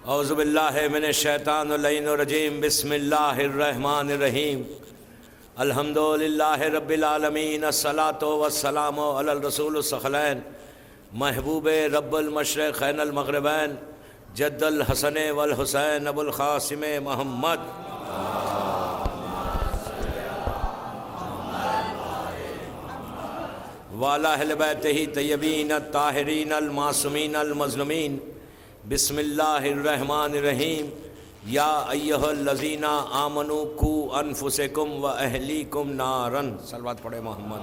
اعوذ باللہ من الشیطان اللعین الرجیم بسم اللہ الرحمن الرحیم الحمد للہ رب العالمین الصلاۃ والسلام علی الرسول الثقلین محبوب رب المشرقین المغربین جد الحسن والحسین ابو القاسم محمد وعلی اہل بیتہ طیبین الطاہرین المعصومین المظلومین بسم اللہ الرحمن الرحیم یا ایہا الذین آمنوا قوا انفسکم و اہلیکم نارا. صلوات پڑھے محمد.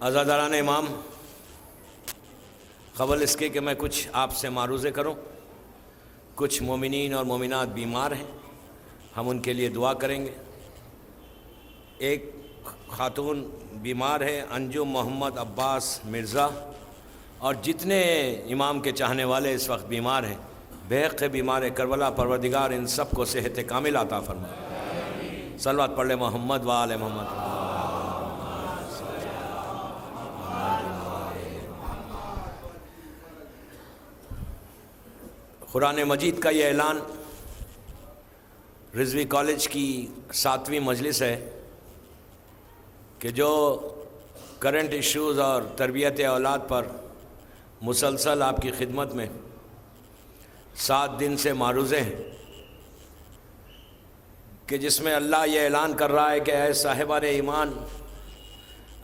عزاداران امام، قبل اس کے کہ میں کچھ آپ سے معروضے کروں، کچھ مومنین اور مومنات بیمار ہیں، ہم ان کے لیے دعا کریں گے. ایک خاتون بیمار ہے، انجم محمد عباس مرزا، اور جتنے امام کے چاہنے والے اس وقت بیمار ہیں، بحق بیمار کربلا، پروردگار ان سب کو صحت کامل عطا فرمائے. صلوات پڑھ لے محمد و آل محمد. قرآن مجید کا یہ اعلان رضوی کالج کی 7ویں مجلس ہے کہ جو کرنٹ ایشوز اور تربیت اولاد پر مسلسل آپ کی خدمت میں 7 دن سے معروضے ہیں، کہ جس میں اللہ یہ اعلان کر رہا ہے کہ اے صاحبان ایمان،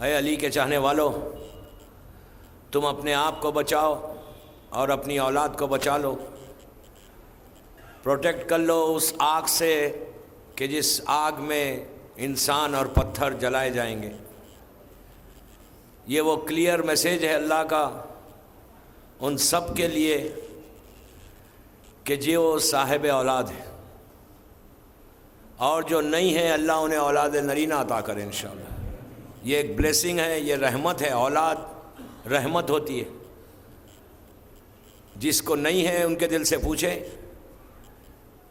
اے علی کے چاہنے والو، تم اپنے آپ کو بچاؤ اور اپنی اولاد کو بچا لو، پروٹیکٹ کر لو اس آگ سے کہ جس آگ میں انسان اور پتھر جلائے جائیں گے. یہ وہ کلیئر میسیج ہے اللہ کا ان سب کے لیے کہ جو صاحب اولاد ہے، اور جو نہیں ہے اللہ انہیں اولاد نرینہ عطا کرے انشاءاللہ. یہ ایک بلیسنگ ہے، یہ رحمت ہے. اولاد رحمت ہوتی ہے. جس کو نہیں ہے ان کے دل سے پوچھیں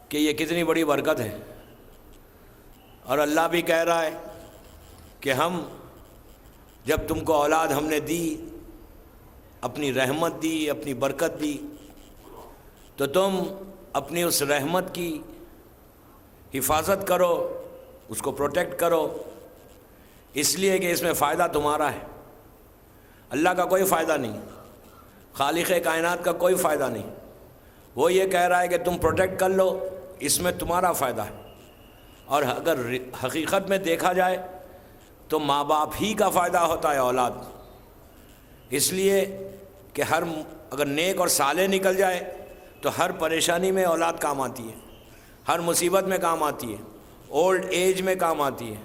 کہ یہ کتنی بڑی برکت ہے. اور اللہ بھی کہہ رہا ہے کہ ہم جب تم کو اولاد ہم نے دی، اپنی رحمت دی، اپنی برکت دی، تو تم اپنی اس رحمت کی حفاظت کرو، اس کو پروٹیکٹ کرو، اس لیے کہ اس میں فائدہ تمہارا ہے. اللہ کا کوئی فائدہ نہیں، خالق کائنات کا کوئی فائدہ نہیں. وہ یہ کہہ رہا ہے کہ تم پروٹیکٹ کر لو، اس میں تمہارا فائدہ ہے. اور اگر حقیقت میں دیکھا جائے تو ماں باپ ہی کا فائدہ ہوتا ہے اولاد، اس لیے کہ اگر نیک اور صالح نکل جائے تو ہر پریشانی میں اولاد کام آتی ہے، ہر مصیبت میں کام آتی ہے، اولڈ ایج میں کام آتی ہے.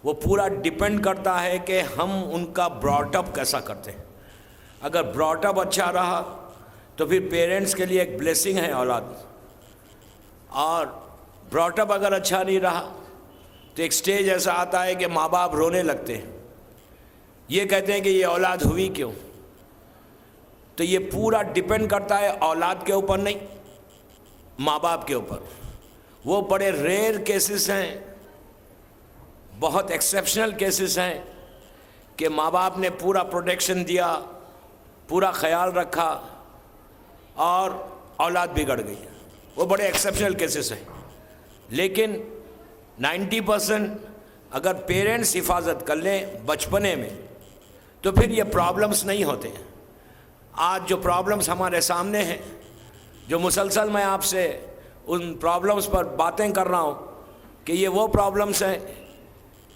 وہ پورا ڈیپینڈ کرتا ہے کہ ہم ان کا براٹ اپ کیسا کرتے ہیں. اگر براٹ اپ اچھا رہا تو پھر پیرنٹس کے لیے ایک بلیسنگ ہے اولاد، اور براٹ اپ اگر اچھا نہیں رہا تو ایک سٹیج ایسا آتا ہے کہ ماں باپ رونے لگتے ہیں، یہ کہتے ہیں کہ یہ اولاد ہوئی کیوں. تو یہ پورا ڈیپینڈ کرتا ہے اولاد کے اوپر نہیں، ماں باپ کے اوپر. وہ بڑے ریئر کیسز ہیں، بہت ایکسیپشنل کیسز ہیں کہ ماں باپ نے پورا پروٹیکشن دیا، پورا خیال رکھا اور اولاد بگڑ گئی. وہ بڑے ایکسیپشنل کیسز ہیں. لیکن 90% اگر پیرنٹس حفاظت کر لیں بچپنے میں تو پھر یہ پرابلمس نہیں ہوتے. آج جو پرابلمس ہمارے سامنے ہیں، جو مسلسل میں آپ سے ان پرابلمس پر باتیں کر رہا ہوں، کہ یہ وہ پرابلمس ہیں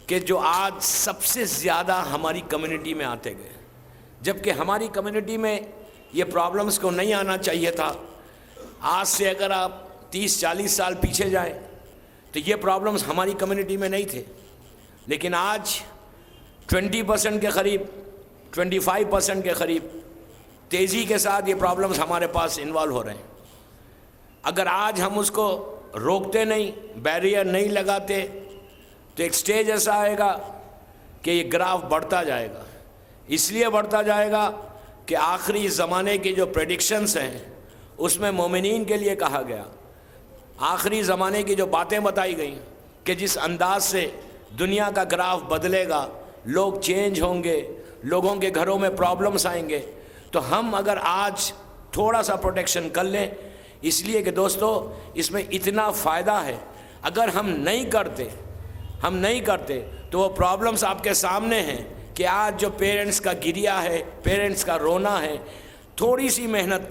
کہ جو آج سب سے زیادہ ہماری کمیونٹی میں آتے گئے، جبکہ ہماری کمیونٹی میں یہ پرابلمس کو نہیں آنا چاہیے تھا. آج سے اگر آپ 30-40 سال پیچھے جائیں تو یہ پرابلمس ہماری کمیونٹی میں نہیں تھے. لیکن آج 20% کے قریب، 25% کے قریب تیزی کے ساتھ یہ پرابلمس ہمارے پاس انوالو ہو رہے ہیں. اگر آج ہم اس کو روکتے نہیں، بیریئر نہیں لگاتے، تو ایک سٹیج ایسا آئے گا کہ یہ گراف بڑھتا جائے گا. اس لیے بڑھتا جائے گا کہ آخری زمانے کی جو پریڈکشنز ہیں اس میں مومنین کے لیے کہا گیا، آخری زمانے کی جو باتیں بتائی گئیں کہ جس انداز سے دنیا کا گراف بدلے گا، لوگ چینج ہوں گے، لوگوں کے گھروں میں پرابلمس آئیں گے. تو ہم اگر آج تھوڑا سا پروٹیکشن کر لیں، اس لیے کہ دوستو اس میں اتنا فائدہ ہے. اگر ہم نہیں کرتے تو وہ پرابلمس آپ کے سامنے ہیں کہ آج جو پیرنٹس کا گریا ہے، پیرنٹس کا رونا ہے، تھوڑی سی محنت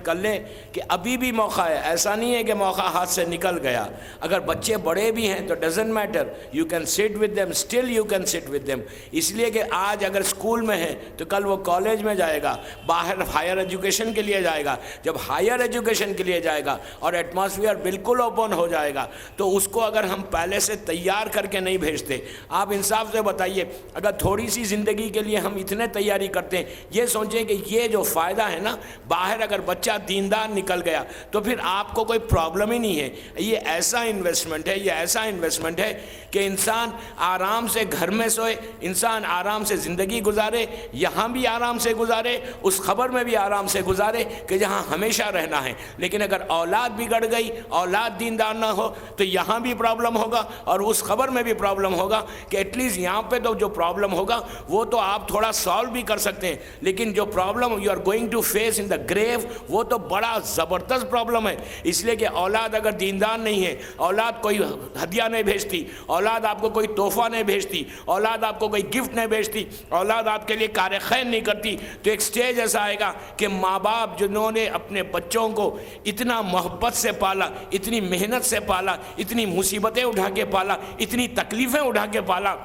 کر لیں کہ ابھی بھی موقع ہے. ایسا نہیں ہے کہ موقع ہاتھ سے نکل گیا. اگر بچے بڑے بھی ہیں تو doesn't matter, you can sit with them, still you can sit with them. اس لیے کہ آج اگر اسکول میں ہے تو کل وہ کالج میں جائے گا، باہر ہائر ایجوکیشن کے لیے جائے گا. جب ہائر ایجوکیشن کے لیے جائے گا اور ایٹماسفیئر بالکل اوپن ہو جائے گا تو اس کو اگر ہم پہلے سے تیار کر کے نہیں بھیجتے، آپ انصاف سے بتائیے، اگر تھوڑی سی زندگی کے لیے ہم اتنے تیاری کرتے ہیں، یہ سوچیں کہ یہ جو فائدہ ہے نا، باہر اگر بچہ دیندار نکل گیا تو پھر آپ کو کوئی پرابلم ہی نہیں ہے. یہ ایسا انویسٹمنٹ ہے کہ انسان آرام سے گھر میں سوئے، انسان آرام سے زندگی گزارے، یہاں بھی آرام سے گزارے، اس خبر میں بھی آرام سے گزارے کہ جہاں ہمیشہ رہنا ہے. لیکن اگر اولاد بگڑ گئی، اولاد دیندار نہ ہو تو یہاں بھی پرابلم ہوگا اور اس خبر میں بھی پرابلم ہوگا. کہ ایٹ لیسٹ یہاں پہ تو جو پرابلم ہوگا وہ تو آپ تھوڑا سالو بھی کر سکتے ہیں، لیکن جو problem you are going to face in the grave وہ تو بڑا زبردست پرابلم ہے. اس لیے کہ اولاد اگر دیندار نہیں ہے، اولاد کوئی ہدیہ نہیں بھیجتی، اولاد آپ کو کوئی تحفہ نہیں بھیجتی، اولاد آپ کو کوئی گفٹ نہیں بھیجتی، اولاد آپ کے لیے کار خیر نہیں کرتی، تو ایک سٹیج ایسا آئے گا کہ ماں باپ جنہوں نے اپنے بچوں کو اتنا محبت سے پالا، اتنی محنت سے پالا، اتنی مصیبتیں اٹھا کے پالا، اتنی تکلیفیں اٹھا کے پالا،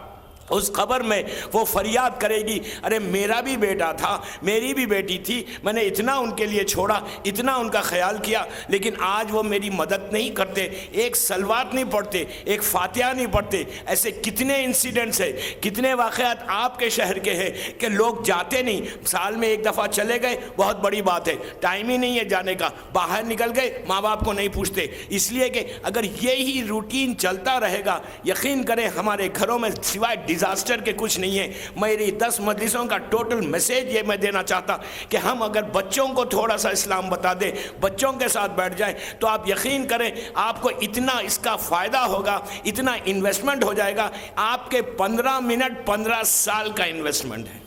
اس خبر میں وہ فریاد کرے گی، ارے میرا بھی بیٹا تھا، میری بھی بیٹی تھی، میں نے اتنا ان کے لیے چھوڑا، اتنا ان کا خیال کیا، لیکن آج وہ میری مدد نہیں کرتے، ایک صلوات نہیں پڑھتے، ایک فاتحہ نہیں پڑھتے. ایسے کتنے انسیڈنٹس ہیں، کتنے واقعات آپ کے شہر کے ہیں کہ لوگ جاتے نہیں، سال میں ایک دفعہ چلے گئے بہت بڑی بات ہے، ٹائم ہی نہیں ہے جانے کا، باہر نکل گئے ماں باپ کو نہیں پوچھتے. اس لیے کہ اگر یہی روٹین چلتا رہے گا، یقین کریں ہمارے گھروں میں سوائے ڈیزاسٹر کے کچھ نہیں ہے. میری 10 مجلسوں کا ٹوٹل میسیج یہ میں دینا چاہتا کہ ہم اگر بچوں کو تھوڑا سا اسلام بتا دیں، بچوں کے ساتھ بیٹھ جائیں، تو آپ یقین کریں آپ کو اتنا اس کا فائدہ ہوگا، اتنا انویسٹمنٹ ہو جائے گا. آپ کے 15 منٹ 15 سال کا انویسٹمنٹ ہے.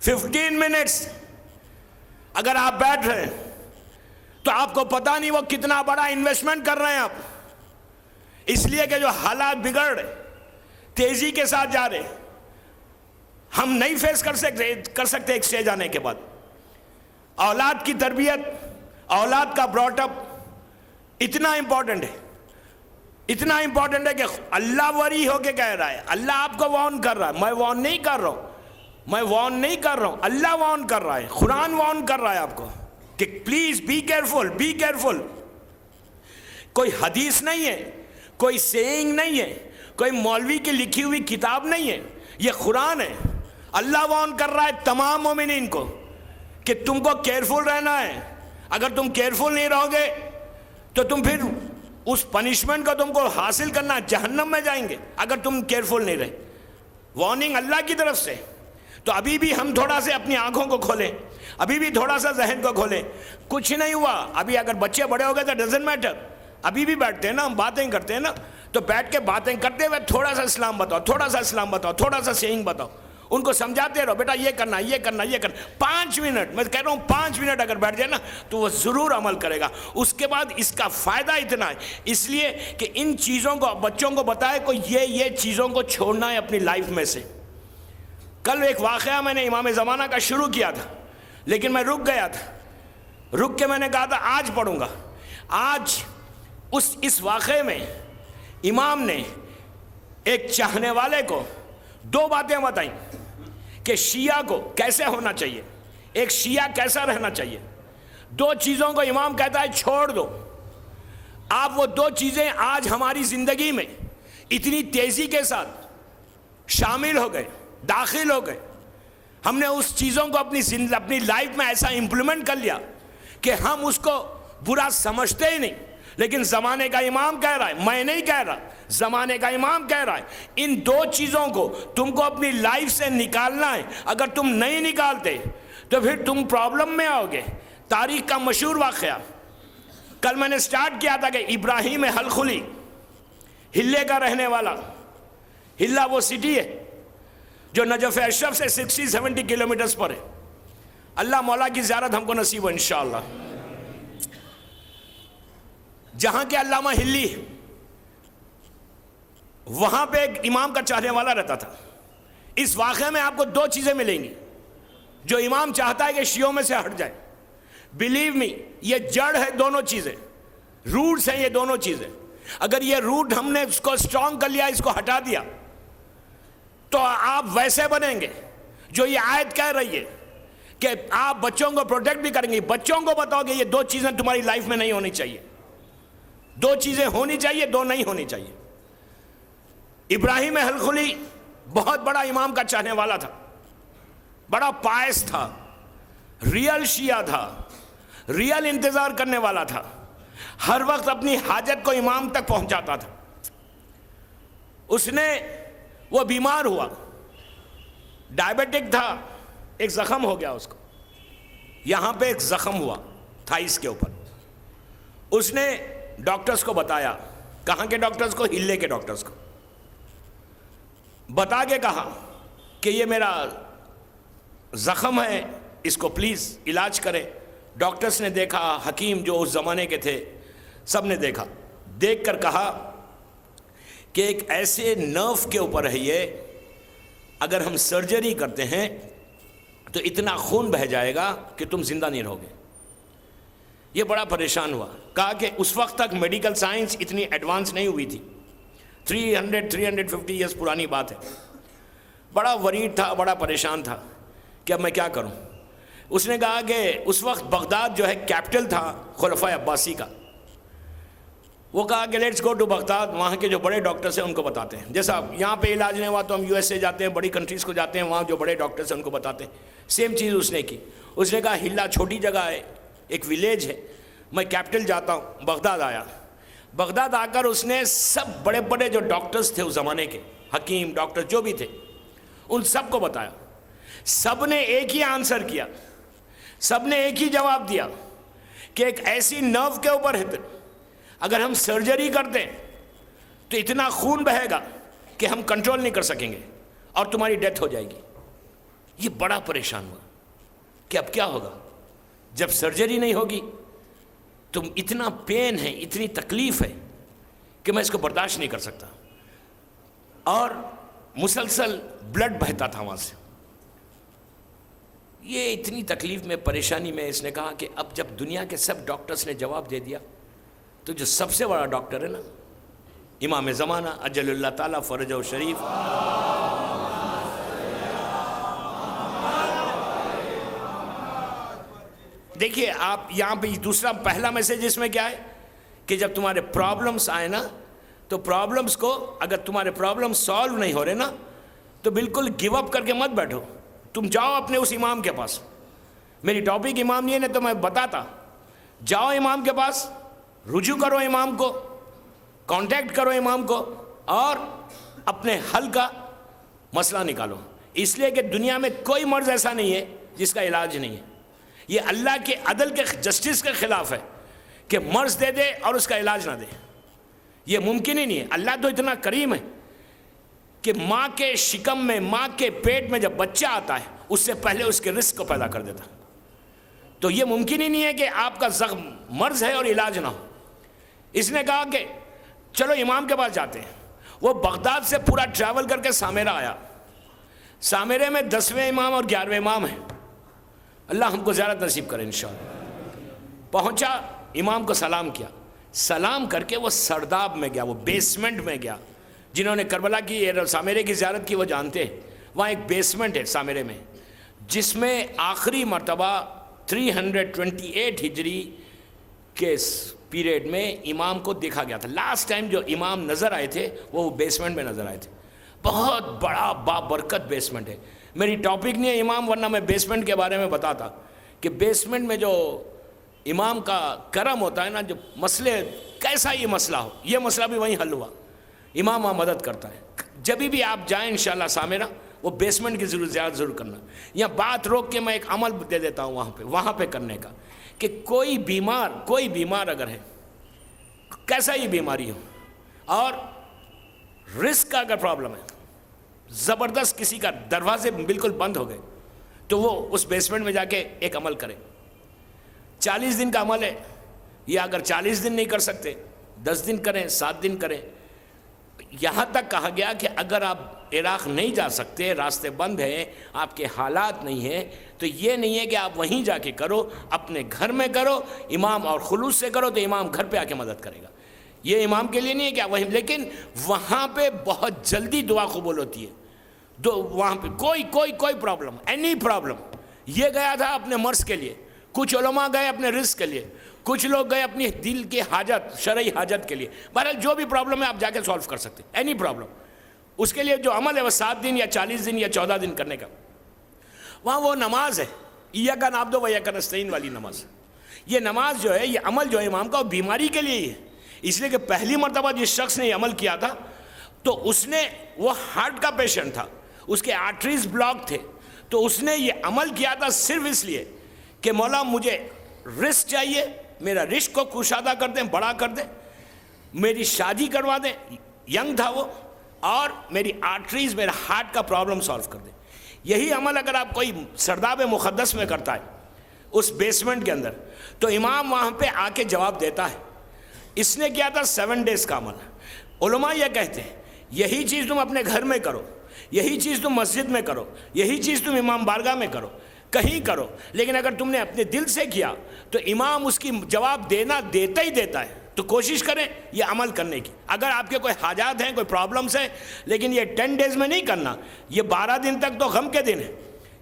15 منٹس اگر آپ بیٹھ رہے ہیں تو آپ کو پتہ نہیں وہ کتنا بڑا انویسٹمنٹ کر رہے ہیں آپ. اس لیے کہ جو حالات بگڑ رہے، تیزی کے ساتھ جا رہے، ہم نہیں فیس کر سکتے ایک سٹیج آنے کے بعد. اولاد کی تربیت، اولاد کا براٹ اپ اتنا امپورٹنٹ ہے کہ اللہ وری ہو کے کہہ رہا ہے، اللہ آپ کو وارن کر رہا ہے. میں وارن نہیں کر رہا ہوں، اللہ وارن کر رہا ہے، قرآن وارن کر رہا ہے آپ کو کہ پلیز بی کیئرفل. کوئی حدیث نہیں ہے، کوئی سیئنگ نہیں ہے، کوئی مولوی کی لکھی ہوئی کتاب نہیں ہے، یہ قرآن ہے. اللہ وارن کر رہا ہے تمام مومنین کو کہ تم کو کیئرفل رہنا ہے. اگر تم کیئرفل نہیں رہو گے تو تم پھر اس پنشمنٹ کو تم کو حاصل کرنا، جہنم میں جائیں گے اگر تم کیئرفل نہیں رہے. وارننگ اللہ کی طرف سے. تو ابھی بھی ہم تھوڑا سے اپنی آنکھوں کو کھولیں، ابھی بھی تھوڑا سا ذہن کو کھولیں. کچھ نہیں ہوا ابھی، اگر بچے بڑے ہو گئے تو ڈزنٹ میٹر. ابھی بھی بیٹھتے ہیں نا، ہم باتیں کرتے ہیں نا، تو بیٹھ کے باتیں کرتے ہوئے تھوڑا سا اسلام بتاؤ، تھوڑا سا سیئنگ بتاؤ. ان کو سمجھاتے رہو، بیٹا یہ کرنا. 5 منٹ، میں کہہ رہا ہوں 5 منٹ اگر بیٹھ جائے نا تو وہ ضرور عمل کرے گا. اس کے بعد اس کا فائدہ اتنا ہے، اس لیے کہ ان چیزوں کو بچوں کو بتائے کو یہ چیزوں کو چھوڑنا ہے اپنی لائف میں سے. کل ایک واقعہ میں نے امام زمانہ کا شروع کیا تھا، لیکن میں رک گیا تھا. رک کے میں نے کہا تھا آج پڑھوں گا. آج اس واقعے میں امام نے ایک چاہنے والے کو 2 باتیں بتائیں کہ شیعہ کو کیسے ہونا چاہیے، ایک شیعہ کیسا رہنا چاہیے. 2 چیزوں کو امام کہتا ہے چھوڑ دو. آپ وہ 2 چیزیں آج ہماری زندگی میں اتنی تیزی کے ساتھ شامل ہو گئے، داخل ہو گئے. ہم نے اس چیزوں کو اپنی لائف میں ایسا امپلیمنٹ کر لیا کہ ہم اس کو برا سمجھتے ہی نہیں. لیکن زمانے کا امام کہہ رہا ہے، میں نہیں کہہ رہا، زمانے کا امام کہہ رہا ہے ان 2 چیزوں کو تم کو اپنی لائف سے نکالنا ہے. اگر تم نہیں نکالتے تو پھر تم پرابلم میں آؤ گے. تاریخ کا مشہور واقعہ کل میں نے سٹارٹ کیا تھا کہ ابراہیم حلخلی، ہلے کا رہنے والا، ہلہ وہ سٹی ہے، جو نجف اشرف سے 60-70 کلومیٹرز پر ہے. اللہ مولا کی زیارت ہم کو نصیب ہو انشاءاللہ. جہاں کے علامہ ہلی وہاں پہ ایک امام کا چاہنے والا رہتا تھا. اس واقعے میں آپ کو دو چیزیں ملیں گی جو امام چاہتا ہے کہ شیعوں میں سے ہٹ جائے. بلیو می, یہ جڑ ہے دونوں چیزیں, روٹس ہیں یہ دونوں چیزیں. اگر یہ روٹ ہم نے اس کو اسٹرانگ کر لیا, اس کو ہٹا دیا, تو آپ ویسے بنیں گے جو یہ آیت کہہ رہی ہے کہ آپ بچوں کو پروٹیکٹ بھی کریں گے. بچوں کو بتاؤ گے یہ دو چیزیں تمہاری لائف میں نہیں ہونی چاہیے. دو چیزیں ہونی چاہیے, دو نہیں ہونی چاہیے. ابراہیم الخلی بہت بڑا امام کا چاہنے والا تھا, بڑا پائس تھا, ریئل شیعہ تھا, ریئل انتظار کرنے والا تھا, ہر وقت اپنی حاجت کو امام تک پہنچاتا تھا. اس نے وہ بیمار ہوا, ڈائبیٹک تھا, ایک زخم ہو گیا اس کو, یہاں پہ ایک زخم ہوا تھائس کے اوپر. اس نے ڈاکٹرز کو بتایا, کہاں کے ڈاکٹرز کو؟ ہلے کے ڈاکٹرز کو بتا کے کہا کہ یہ میرا زخم ہے, اس کو پلیز علاج کرے. ڈاکٹرز نے دیکھا, حکیم جو اس زمانے کے تھے سب نے دیکھا, دیکھ کر کہا کہ ایک ایسے نرو کے اوپر ہے یہ, اگر ہم سرجری کرتے ہیں تو اتنا خون بہہ جائے گا کہ تم زندہ نہیں رہو گے. یہ بڑا پریشان ہوا. کہا کہ اس وقت تک میڈیکل سائنس اتنی ایڈوانس نہیں ہوئی تھی, 350 ایئرس پرانی بات ہے. بڑا ورید تھا, بڑا پریشان تھا کہ اب میں کیا کروں. اس نے کہا کہ اس وقت بغداد جو ہے کیپٹل تھا خلفائے عباسی کا. وہ کہا کہ لیٹس گو ٹو بغداد, وہاں کے جو بڑے ڈاکٹرز ہیں ان کو بتاتے ہیں. جیسا یہاں پہ علاج نہیں ہوا تو ہم USA جاتے ہیں, بڑی کنٹریز کو جاتے ہیں, وہاں جو بڑے ڈاکٹرز ہیں ان کو بتاتے ہیں. سیم چیز اس نے کی. اس نے کہا ہلا چھوٹی جگہ ہے, ایک ولیج ہے, میں کیپٹل جاتا ہوں. بغداد آیا. بغداد آ کر اس نے سب بڑے بڑے جو ڈاکٹرز تھے اس زمانے کے, حکیم ڈاکٹر جو بھی تھے, ان سب کو بتایا. سب نے ایک ہی آنسر کیا, سب نے ایک ہی جواب دیا کہ ایک ایسی نرو کے اوپر ہے, اگر ہم سرجری کرتے ہیں تو اتنا خون بہے گا کہ ہم کنٹرول نہیں کر سکیں گے اور تمہاری ڈیتھ ہو جائے گی. یہ بڑا پریشان ہوا کہ اب کیا ہوگا جب سرجری نہیں ہوگی. تم اتنا پین ہے, اتنی تکلیف ہے کہ میں اس کو برداشت نہیں کر سکتا. اور مسلسل بلڈ بہتا تھا وہاں سے. یہ اتنی تکلیف میں, پریشانی میں, اس نے کہا کہ اب جب دنیا کے سب ڈاکٹرز نے جواب دے دیا تو جو سب سے بڑا ڈاکٹر ہے نا, امام زمانہ اجل اللہ تعالیٰ فرجہ شریف, دیکھیے آپ یہاں پہ دوسرا پہلا میسج اس میں کیا ہے کہ جب تمہارے پرابلمس آئے نا, تو پرابلمس کو, اگر تمہارے پرابلمس سالو نہیں ہو رہے نا, تو بالکل گیو اپ کر کے مت بیٹھو. تم جاؤ اپنے اس امام کے پاس. میری ٹاپک امام نہیں ہے تو میں بتاتا, جاؤ امام کے پاس, رجوع کرو امام کو, کانٹیکٹ کرو امام کو, اور اپنے حل کا مسئلہ نکالو. اس لیے کہ دنیا میں کوئی مرض ایسا نہیں ہے جس کا علاج نہیں ہے. یہ اللہ کے عدل کے, جسٹس کے خلاف ہے کہ مرض دے دے اور اس کا علاج نہ دے. یہ ممکن ہی نہیں ہے. اللہ تو اتنا کریم ہے کہ ماں کے شکم میں, ماں کے پیٹ میں جب بچہ آتا ہے اس سے پہلے اس کے رزق کو پیدا کر دیتا. تو یہ ممکن ہی نہیں ہے کہ آپ کا زخم مرض ہے اور علاج نہ ہو. اس نے کہا کہ چلو امام کے پاس جاتے ہیں. وہ بغداد سے پورا ٹریول کر کے سامرہ آیا. سامرے میں 10ویں امام اور 11ویں امام ہیں. اللہ ہم کو زیارت نصیب کرے انشاءاللہ. پہنچا, امام کو سلام کیا. سلام کر کے وہ سرداب میں گیا, وہ بیسمنٹ میں گیا. جنہوں نے کربلا کی, سامرے کی زیارت کی, وہ جانتے ہیں وہاں ایک بیسمنٹ ہے سامرے میں, جس میں آخری مرتبہ 328 ہجری کے پیریڈ میں امام کو دیکھا گیا تھا. لاسٹ ٹائم جو امام نظر آئے تھے وہ بیسمنٹ میں نظر آئے تھے. بہت بڑا بابرکت بیسمنٹ ہے. میری ٹاپک نہیں ہے امام, ورنہ میں بیسمنٹ کے بارے میں بتاتا کہ بیسمنٹ میں جو امام کا کرم ہوتا ہے نا, جو مسئلے, کیسا یہ مسئلہ ہو, یہ مسئلہ بھی وہیں حل ہوا. امام وہاں مدد کرتا ہے. جب بھی آپ جائیں انشاءاللہ سامرہ, وہ بیسمنٹ کی زیارت ضرور کرنا. یا بات روک کے میں ایک عمل دے دیتا ہوں وہاں پہ کرنے کا, کہ کوئی بیمار اگر ہے, کیسا ہی بیماری ہو, اور رزق کا اگر پرابلم ہے, زبردست کسی کا دروازے بالکل بند ہو گئے تو وہ اس بیسمنٹ میں جا کے ایک عمل کرے. 40 دن کا عمل ہے، یہ اگر 40 دن نہیں کر سکتے 10 دن کریں، 7 دن کریں. یہاں تک کہا گیا کہ اگر آپ عراق نہیں جا سکتے، راستے بند ہیں، آپ کے حالات نہیں ہیں، تو یہ نہیں ہے کہ آپ وہیں جا کے کرو، اپنے گھر میں کرو، امام اور خلوص سے کرو تو امام گھر پہ آ کے مدد کرے گا. یہ امام کے لیے نہیں ہے کہ وہیں، لیکن وہاں پہ بہت جلدی دعا قبول ہوتی ہے. وہاں پہ کوئی پرابلم، اینی پرابلم. یہ گیا تھا اپنے مرض کے لیے، کچھ علماء گئے اپنے رزق کے لیے، کچھ لوگ گئے اپنی دل کی حاجت، شرعی حاجت کے لیے. بہرحال جو بھی پرابلم ہے آپ جا کے سالو کر سکتے ہیں، اینی پرابلم. اس کے لیے جو عمل ہے وہ 7 دن یا 40 دن یا 14 دن کرنے کا. وہاں وہ نماز ہے، ایاک نعبد و ایاک نستعین والی نماز. یہ نماز جو ہے، یہ عمل جو ہے امام کا، وہ بیماری کے لیے ہی ہے. اس لیے کہ پہلی مرتبہ جس شخص نے یہ عمل کیا تھا تو اس نے، وہ ہارٹ کا پیشنٹ تھا، اس کے آرٹریز بلاک تھے، تو اس نے یہ عمل کیا تھا صرف اس لیے کہ مولا مجھے رزق چاہیے، میرا رزق کو کشادہ کر دیں، بڑا کر دیں، میری شادی کروا دیں، ینگ تھا وہ، اور میری آرٹریز، میرا ہارٹ کا پرابلم سالو کر دیں. یہی عمل اگر آپ کوئی سرداب مقدس میں کرتا ہے اس بیسمنٹ کے اندر، تو امام وہاں پہ آ کے جواب دیتا ہے. اس نے کیا تھا 7 ڈیز کا عمل. علماء یہ کہتے ہیں یہی چیز تم اپنے گھر میں کرو، یہی چیز تم مسجد میں کرو، یہی چیز تم امام بارگاہ میں کرو، کہیں کرو، لیکن اگر تم نے اپنے دل سے کیا تو امام اس کی جواب دیتا ہی دیتا ہے. تو کوشش کریں یہ عمل کرنے کی. اگر آپ کے کوئی حاجات ہیں، کوئی پرابلمس ہیں، لیکن یہ 10 ڈیز میں نہیں کرنا، یہ 12 دن تک تو غم کے دن ہے،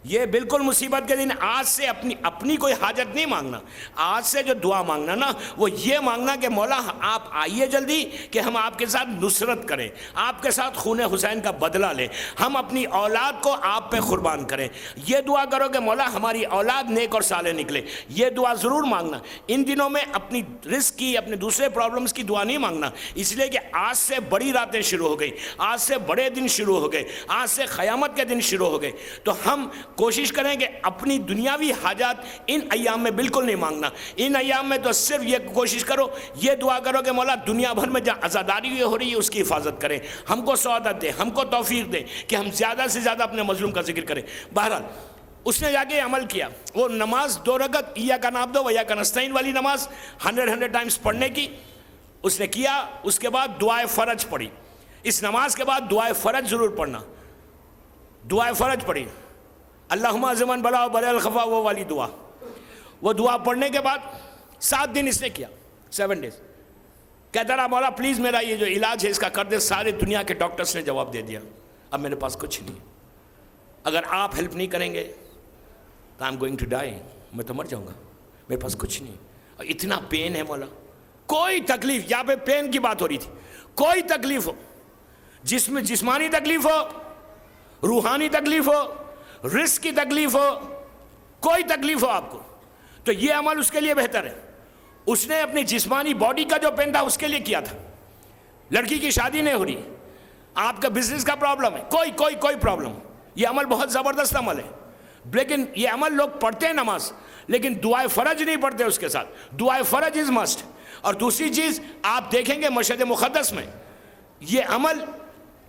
یہ بالکل مصیبت کے دن. آج سے اپنی کوئی حاجت نہیں مانگنا. آج سے جو دعا مانگنا نا، وہ یہ مانگنا کہ مولا آپ آئیے جلدی کہ ہم آپ کے ساتھ نصرت کریں، آپ کے ساتھ خون حسین کا بدلہ لیں، ہم اپنی اولاد کو آپ پہ قربان کریں. یہ دعا کرو کہ مولا ہماری اولاد نیک اور صالح نکلے. یہ دعا ضرور مانگنا. ان دنوں میں اپنی رزق کی، اپنے دوسرے پرابلمس کی دعا نہیں مانگنا، اس لیے کہ آج سے بڑی راتیں شروع ہو گئی، آج سے بڑے دن شروع ہو گئے، آج سے قیامت کے دن شروع ہو گئے. تو ہم کوشش کریں کہ اپنی دنیاوی حاجات ان ایام میں بالکل نہیں مانگنا. ان ایام میں تو صرف یہ کوشش کرو، یہ دعا کرو کہ مولا دنیا بھر میں جہاں عزاداری ہو رہی ہے اس کی حفاظت کریں، ہم کو سعادت دے، ہم کو توفیق دے کہ ہم زیادہ سے زیادہ اپنے مظلوم کا ذکر کریں. بہرحال اس نے جا کے عمل کیا. وہ نماز 2 رکعت ایاک نعبد و ایاک نستعین والی نماز 100 ٹائمز پڑھنے کی اس نے کیا. اس کے بعد دعائے فرج پڑھی. اس نماز کے بعد دعائے فرج ضرور پڑھنا. دعائے فرج پڑھی، اللہم عظمن بلا و بلا الخفا، وہ والی دعا. وہ دعا پڑھنے کے بعد 7 دن اس نے کیا، 7 ڈیز. کہتا رہا مولا پلیز میرا یہ جو علاج ہے اس کا کر دے. سارے دنیا کے ڈاکٹرز نے جواب دے دیا اب میرے پاس کچھ نہیں، اگر آپ ہیلپ نہیں کریں گے تو I am going to die, میں تو مر جاؤں گا، میرے پاس کچھ نہیں. اور اتنا پین ہے مولا، کوئی تکلیف، یہاں پہ پین کی بات ہو رہی تھی، کوئی تکلیف ہو، جسمانی تکلیف ہو، روحانی تکلیف ہو، رزق کی تکلیف ہو، کوئی تکلیف ہو آپ کو، تو یہ عمل اس کے لیے بہتر ہے. اس نے اپنی جسمانی باڈی کا جو پین تھا اس کے لیے کیا تھا. لڑکی کی شادی نہیں ہو رہی، آپ کا بزنس کا پرابلم ہے، کوئی پرابلم، یہ عمل بہت زبردست عمل ہے. لیکن یہ عمل لوگ پڑھتے ہیں نماز، لیکن دعائے فرج نہیں پڑھتے اس کے ساتھ. دعائے فرج از مسٹ. اور دوسری چیز آپ دیکھیں گے مشہد مقدس میں یہ عمل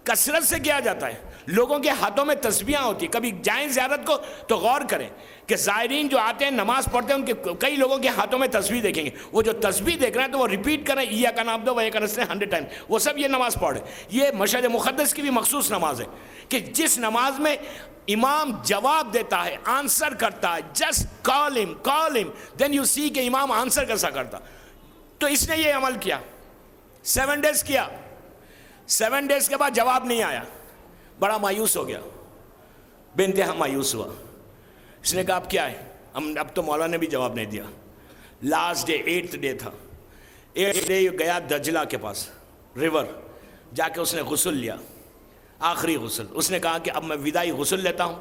کثرت سے کیا جاتا ہے. لوگوں کے ہاتھوں میں تسبیحاں ہوتی ہیں. کبھی جائیں زیارت کو تو غور کریں کہ زائرین جو آتے ہیں نماز پڑھتے ہیں ان کے کئی لوگوں کے ہاتھوں میں تسبیح دیکھیں گے. وہ جو تسبیح دیکھ رہے ہیں تو وہ ریپیٹ کریں ایاک نعبد و ایاک نستعین 100 ٹائم، وہ سب یہ نماز پڑھ رہے. یہ مشہد مقدس کی بھی مخصوص نماز ہے کہ جس نماز میں امام جواب دیتا ہے، آنسر کرتا ہے. جسٹ کال ہم دین یو سی کہ امام آنسر کیسا کرتا. تو اس نے یہ عمل کیا، 7 ڈیز کیا. 7 ڈیز کے بعد جواب نہیں آیا، بڑا مایوس ہو گیا، بے انتہا مایوس ہوا. اس نے کہا اب کیا ہے، اب تو مولا نے بھی جواب نہیں دیا. لاسٹ ڈے 8th ڈے تھا. 8th ڈے گیا دجلہ کے پاس ریور، جا کے اس نے غسل لیا، آخری غسل. اس نے کہا کہ اب میں وداعی غسل لیتا ہوں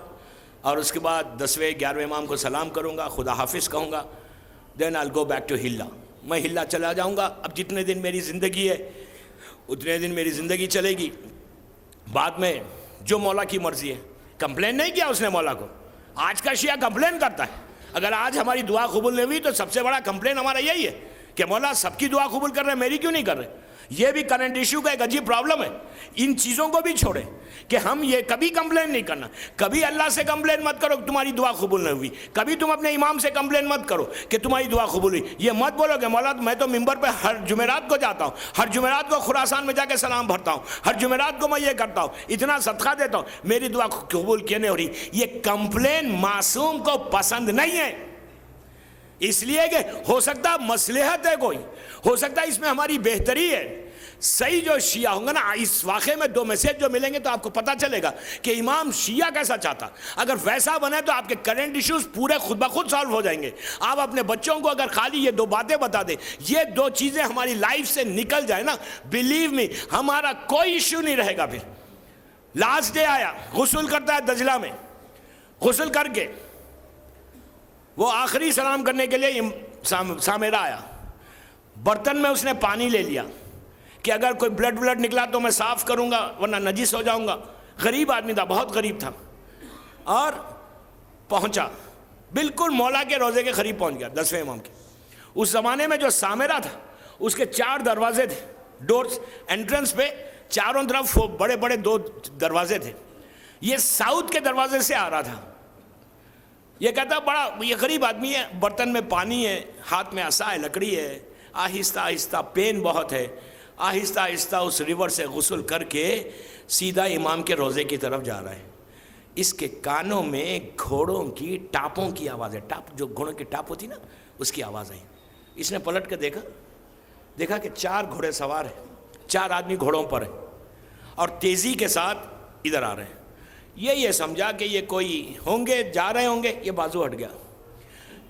اور اس کے بعد 10ویں 11ویں امام کو سلام کروں گا، خدا حافظ کہوں گا، دین آئی گو بیک ٹو ہلا. میں ہلا چلا جاؤں گا. اب جتنے دن میری زندگی ہے اتنے دن میری زندگی چلے گی، بعد میں جو مولا کی مرضی ہے. کمپلین نہیں کیا اس نے مولا کو. آج کا شیعہ کمپلین کرتا ہے. اگر آج ہماری دعا قبول نہیں ہوئی تو سب سے بڑا کمپلین ہمارا یہی ہے کہ مولا سب کی دعا قبول کر رہے ہیں، میری کیوں نہیں کر رہے. یہ بھی کرنٹ ایشو کا ایک عجیب پرابلم ہے. ان چیزوں کو بھی چھوڑیں کہ ہم یہ کبھی کمپلین نہیں کرنا. کبھی اللہ سے کمپلین مت کرو کہ تمہاری دعا قبول نہیں ہوئی. کبھی تم اپنے امام سے کمپلین مت کرو کہ تمہاری دعا قبول ہوئی. یہ مت بولو کہ مولا میں تو ممبر پہ ہر جمعرات کو جاتا ہوں, ہر جمعرات کو خراسان میں جا کے سلام بھرتا ہوں, ہر جمعرات کو میں یہ کرتا ہوں, اتنا صدقہ دیتا ہوں, میری دعا قبول کیوں نہیں ہو رہی. یہ کمپلین معصوم کو پسند نہیں ہے, اس لیے کہ ہو سکتا مصلحت ہے, کوئی ہو سکتا اس میں ہماری بہتری ہے. صحیح جو شیعہ ہوں گے نا, اس واقعے میں 2 میسج جو ملیں گے تو آپ کو پتہ چلے گا کہ امام شیعہ کیسا چاہتا. اگر ویسا بنے تو آپ کے کرنٹ ایشوز پورے خود بخود سالو ہو جائیں گے. آپ اپنے بچوں کو اگر خالی یہ 2 باتیں بتا دیں, یہ 2 چیزیں ہماری لائف سے نکل جائے نا, بلیو می ہمارا کوئی ایشو نہیں رہے گا. پھر لاسٹ ڈے آیا, غسل کرتا ہے دجلہ میں, غسل کر کے وہ آخری سلام کرنے کے لیے سامرہ آیا, برتن میں اس نے پانی لے لیا کہ اگر کوئی بلڈ نکلا تو میں صاف کروں گا ورنہ نجس ہو جاؤں گا. غریب آدمی تھا, بہت غریب تھا, اور پہنچا بالکل مولا کے روزے کے قریب پہنچ گیا, 10ویں امام کے. اس زمانے میں جو سامرہ تھا اس کے 4 دروازے تھے, ڈورز, انٹرنس پہ چاروں طرف بڑے بڑے 2 دروازے تھے. یہ ساؤتھ کے دروازے سے آ رہا تھا. یہ کہتا بڑا یہ غریب آدمی ہے, برتن میں پانی ہے, ہاتھ میں عصا ہے, لکڑی ہے, آہستہ آہستہ پین بہت ہے, آہستہ آہستہ اس ریور سے غسل کر کے سیدھا امام کے روزے کی طرف جا رہا ہے. اس کے کانوں میں گھوڑوں کی ٹاپوں کی آواز ہے, ٹاپ جو گھوڑوں کی ٹاپ ہوتی نا اس کی آواز آئی. اس نے پلٹ کے دیکھا کہ 4 گھوڑے سوار ہیں, 4 آدمی گھوڑوں پر ہیں اور تیزی کے ساتھ ادھر آ رہے ہیں. یہ سمجھا کہ یہ کوئی ہوں گے, جا رہے ہوں گے. یہ بازو ہٹ گیا,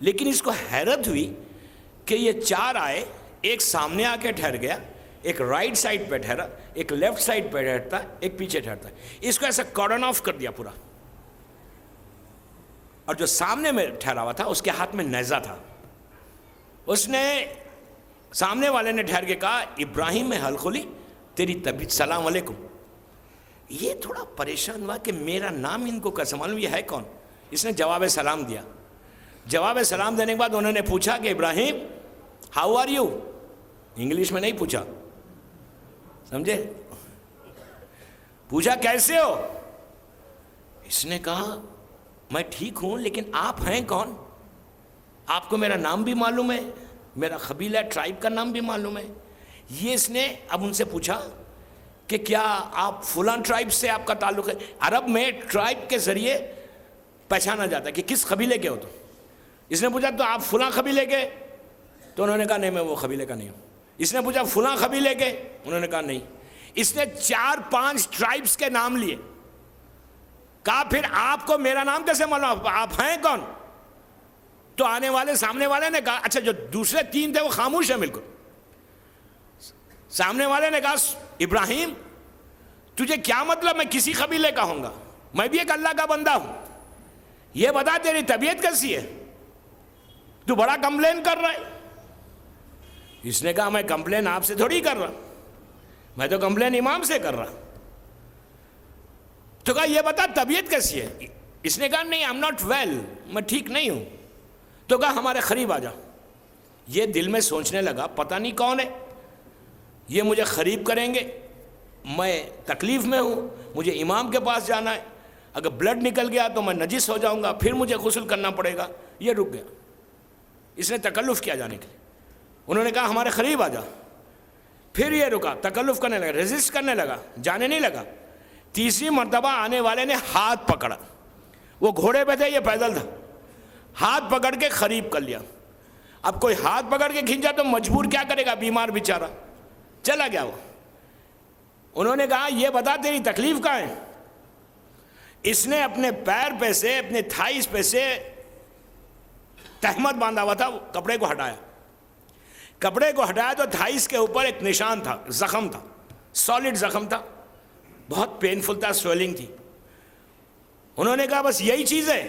لیکن اس کو حیرت ہوئی کہ یہ 4 آئے, ایک سامنے آ کے ٹھہر گیا, ایک رائٹ سائڈ پہ ٹھہرا, ایک لیفٹ سائڈ پہ ٹھہرتا, ایک پیچھے ٹھہرتا. اس کو ایسا کارڈن آف کر دیا پورا. اور جو سامنے میں ٹھہرا ہوا تھا اس کے ہاتھ میں نیزہ تھا. اس نے سامنے والے نے ٹھہر کے کہا, ابراہیم الخلی تیری طبیعت, سلام علیکم. یہ تھوڑا پریشان ہوا کہ میرا نام ان کو کیسے معلوم, یہ ہے کون. اس نے جواب سلام دیا. جواب سلام دینے کے بعد انہوں نے پوچھا کہ ابراہیم ہاؤ آر یو. انگلش میں نہیں پوچھا, سمجھے, پوچھا کیسے ہو. اس نے کہا میں ٹھیک ہوں, لیکن آپ ہیں کون؟ آپ کو میرا نام بھی معلوم ہے, میرا قبیلہ ٹرائب کا نام بھی معلوم ہے. یہ اس نے اب ان سے پوچھا کہ کیا آپ فلاں ٹرائب سے آپ کا تعلق ہے. عرب میں ٹرائب کے ذریعے پہچانا جاتا ہے کہ کس قبیلے کے ہو تم. اس نے پوچھا تو آپ فلاں قبیلے کے؟ تو انہوں نے کہا نہیں میں وہ قبیلے کا نہیں ہوں. اس نے پوچھا فلاں قبیلے کے؟ انہوں نے کہا نہیں. اس نے 4-5 ٹرائبس کے نام لیے. کہا پھر آپ کو میرا نام کیسے معلوم, آپ ہیں کون؟ تو آنے والے سامنے والے نے کہا, اچھا جو دوسرے 3 تھے وہ خاموش ہیں بالکل. سامنے والے نے کہا ابراہیم تجھے کیا مطلب میں کسی قبیلے کا ہوں گا, میں بھی ایک اللہ کا بندہ ہوں. یہ بتا تیری طبیعت کیسی ہے, تو بڑا کمپلین کر رہا ہے. اس نے کہا میں کمپلین آپ سے تھوڑی کر رہا, میں تو کمپلین امام سے کر رہا. تو کہا یہ بتا طبیعت کیسی ہے. اس نے کہا نہیں آئی ایم ناٹ ویل, میں ٹھیک نہیں ہوں. تو کہا ہمارے قریب آ جا. یہ دل میں سوچنے لگا پتہ نہیں کون ہے, یہ مجھے قریب کریں گے, میں تکلیف میں ہوں, مجھے امام کے پاس جانا ہے, اگر بلڈ نکل گیا تو میں نجس ہو جاؤں گا, پھر مجھے غسل کرنا پڑے گا. یہ رک گیا, اس نے تکلف کیا جانے کے لیے. انہوں نے کہا ہمارے قریب آ جا. پھر یہ رکا, تکلف کرنے لگا, ریزسٹ کرنے لگا, جانے نہیں لگا. تیسری مرتبہ آنے والے نے ہاتھ پکڑا, وہ گھوڑے پہ تھے, یہ پیدل تھا, ہاتھ پکڑ کے قریب کر لیا. اب کوئی ہاتھ پکڑ کے کھینچا تو مجبور کیا کرے گا, بیمار بیچارہ. چلا گیا وہ. انہوں نے کہا یہ بتا تیری تکلیف کہاں ہے. اس نے اپنے پیر پہ سے, اپنے تھائیس پہ سے تہمت باندھا ہوا تھا, کپڑے کو ہٹایا. کپڑے کو ہٹایا تو تھائیس کے اوپر ایک نشان تھا, زخم تھا, سالڈ زخم تھا, بہت پینفل تھا, سویلنگ تھی. انہوں نے کہا بس یہی چیز ہے.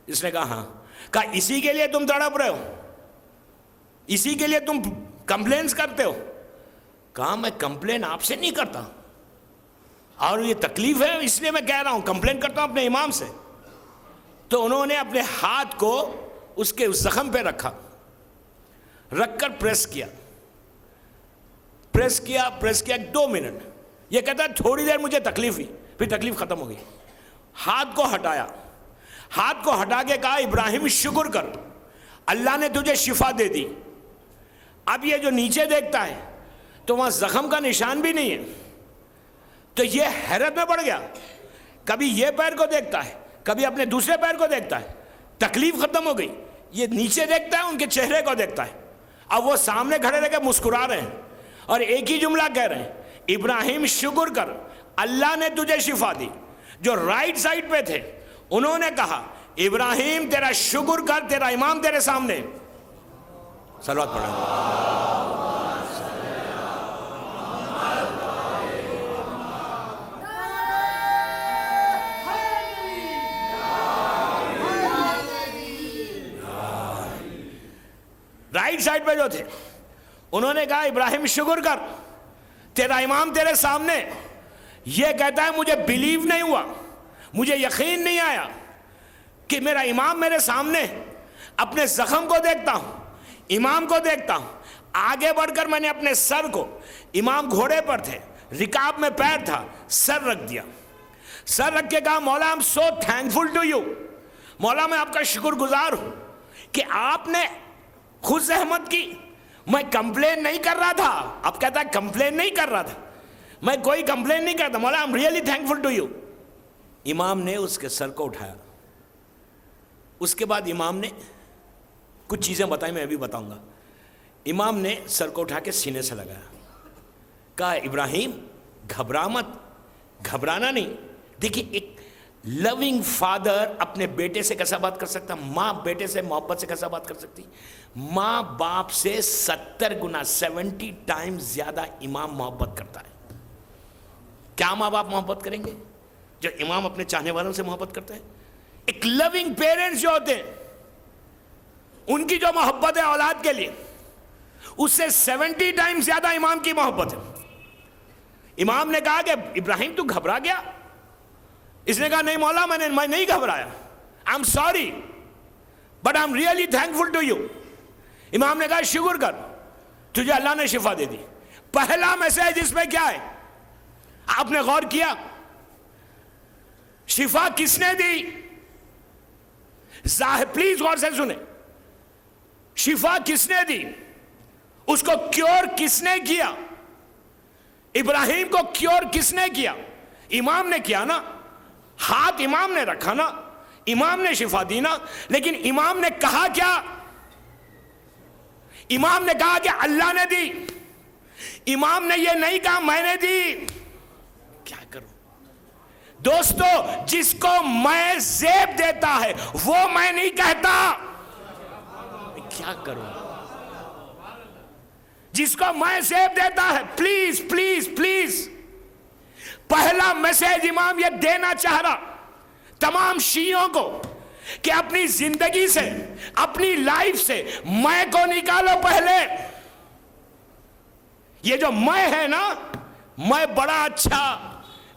اس نے کہا ہاں. کہا اسی کے لیے تم تڑپ رہے ہو, اسی کے لیے تم کمپلینس کرتے ہو. کہا میں کمپلین آپ سے نہیں کرتا, اور یہ تکلیف ہے اس لیے میں کہہ رہا ہوں, کمپلین کرتا ہوں اپنے امام سے. تو انہوں نے اپنے ہاتھ کو اس کے زخم پہ رکھا, رکھ کر پریس کیا. پریس کیا 2 منٹ. یہ کہتا ہے تھوڑی دیر مجھے تکلیف ہوئی, پھر تکلیف ختم ہو گئی. ہاتھ کو ہٹایا, ہاتھ کو ہٹا کے کہا ابراہیم شکر کر, اللہ نے تجھے شفا دے دی. اب یہ جو نیچے دیکھتا ہے تو وہاں زخم کا نشان بھی نہیں ہے, تو یہ حیرت میں پڑ گیا. کبھی یہ پیر کو دیکھتا ہے, کبھی اپنے دوسرے پیر کو دیکھتا ہے, تکلیف ختم ہو گئی. یہ نیچے دیکھتا ہے, ان کے چہرے کو دیکھتا ہے. اب وہ سامنے کھڑے رہ کے مسکرا رہے ہیں اور ایک ہی جملہ کہہ رہے ہیں ابراہیم شکر کر, اللہ نے تجھے شفا دی. جو رائٹ سائڈ پہ تھے انہوں نے کہا ابراہیم تیرا شکر کر, تیرا امام تیرے سامنے. صلوات پڑھیں. رائٹ سائڈ پہ جو تھے انہوں نے کہا ابراہیم شکر کر, تیرا امام تیرے سامنے. یہ کہتا ہے مجھے بیلیو نہیں ہوا, مجھے یقین نہیں آیا کہ میرا امام میرے سامنے. اپنے زخم کو دیکھتا ہوں, امام کو دیکھتا ہوں. آگے بڑھ کر میں نے اپنے سر کو, امام گھوڑے پر تھے, رکاب میں پیر تھا, سر رکھ دیا. سر رکھ کے کہا مولا I'm so thankful to you, مولا میں آپ کا شکر گزار ہوں کہ آپ نے خود زحمت کی. میں کمپلین نہیں کر رہا تھا. اب کہتا ہے کمپلین نہیں کر رہا تھا, میں کوئی کمپلین نہیں کرتا, مولا I'm really thankful to you. امام نے اس کے سر کو اٹھایا. اس کے بعد امام نے کچھ چیزیں بتائی, میں ابھی بتاؤں گا. امام نے سر کو اٹھا کے سینے سے لگایا, کہا ابراہیم گھبرا مت. گھبرانا نہیں. دیکھیے ایک لونگ فادر اپنے بیٹے سے کیسا بات کر سکتا, ماں بیٹے سے محبت سے کیسا بات کر سکتی. ماں باپ سے 70 گنا 70 ٹائم زیادہ امام محبت کرتا ہے. کیا ماں باپ محبت کریں گے جو امام اپنے چاہنے والوں سے محبت کرتے ہیں؟ ایک لونگ پیرنٹس جو ہوتے ہیں ان کی جو محبت ہے اولاد کے لیے, اس سے 70 ٹائم زیادہ امام کی محبت ہے. امام نے کہا کہ ابراہیم تو گھبرا گیا. اس نے کہا نہیں مولا میں نہیں گھبرایا, I'm sorry but I'm really thankful to you. امام نے کہا شکر کر, تجھے اللہ نے شفا دے دی. پہلا میسج اس میں کیا ہے, آپ نے غور کیا؟ شفا کس نے دی؟ پلیز غور سے سنیں. شفا کس نے دی؟ اس کو کیور کس نے کیا؟ ابراہیم کو کیور کس نے کیا؟ امام نے کیا نا. ہاتھ امام نے رکھا نا, امام نے شفا دی نا. لیکن امام نے کہا کیا؟ امام نے کہا کہ اللہ نے دی. امام نے یہ نہیں کہا میں نے دی. کیا کروں دوستو, جس کو میں زیب دیتا ہے وہ میں نہیں کہتا. کیا کروں جس کو میں زیب دیتا ہے. پلیز پلیز پلیز, پہلا میسج امام یہ دینا چاہ رہا تمام شیعوں کو کہ اپنی زندگی سے, اپنی لائف سے میں کو نکالو پہلے. یہ جو میں ہے نا, میں بڑا اچھا,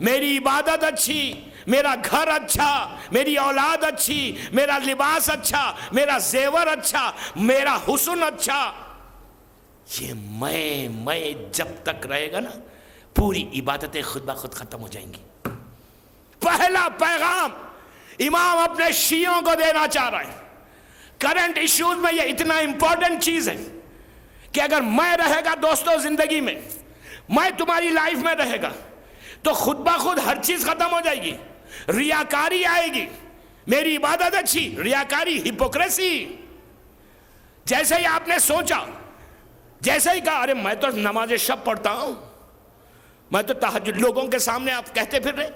میری عبادت اچھی, میرا گھر اچھا, میری اولاد اچھی, میرا لباس اچھا, میرا زیور اچھا, میرا حسن اچھا. یہ میں جب تک رہے گا نا پوری عبادتیں خود بخود ختم ہو جائیں گی. پہلا پیغام امام اپنے شیعوں کو دینا چاہ رہے ہیں. کرنٹ ایشوز میں یہ اتنا امپورٹنٹ چیز ہے کہ اگر میں رہے گا دوستوں زندگی میں, میں تمہاری لائف میں رہے گا, تو خود بخود ہر چیز ختم ہو جائے گی. ریاکاری آئے گی. میری عبادت اچھی, ریاکاری, ہپوکریسی. جیسے ہی آپ نے سوچا, جیسے ہی کہا ارے میں تو نماز شب پڑھتا ہوں, میں تو تہجد, لوگوں کے سامنے آپ کہتے پھر رہے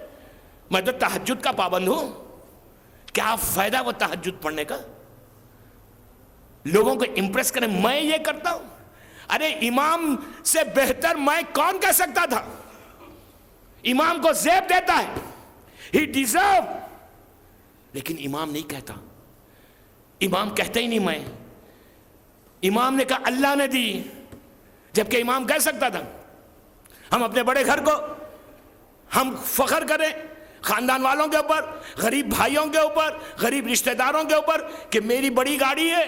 میں تو تہجد کا پابند ہوں. کیا فائدہ وہ تہجد پڑھنے کا؟ لوگوں کو امپریس کریں میں یہ کرتا ہوں. ارے امام سے بہتر میں کون کہہ سکتا تھا؟ امام کو زیب دیتا ہے, ہی ڈیزرو. لیکن امام نہیں کہتا. امام کہتا ہی نہیں میں. امام نے کہا اللہ نے دی, جبکہ امام کہہ سکتا تھا ہم اپنے بڑے گھر کو ہم فخر کریں خاندان والوں کے اوپر, غریب بھائیوں کے اوپر, غریب رشتہ داروں کے اوپر کہ میری بڑی گاڑی ہے,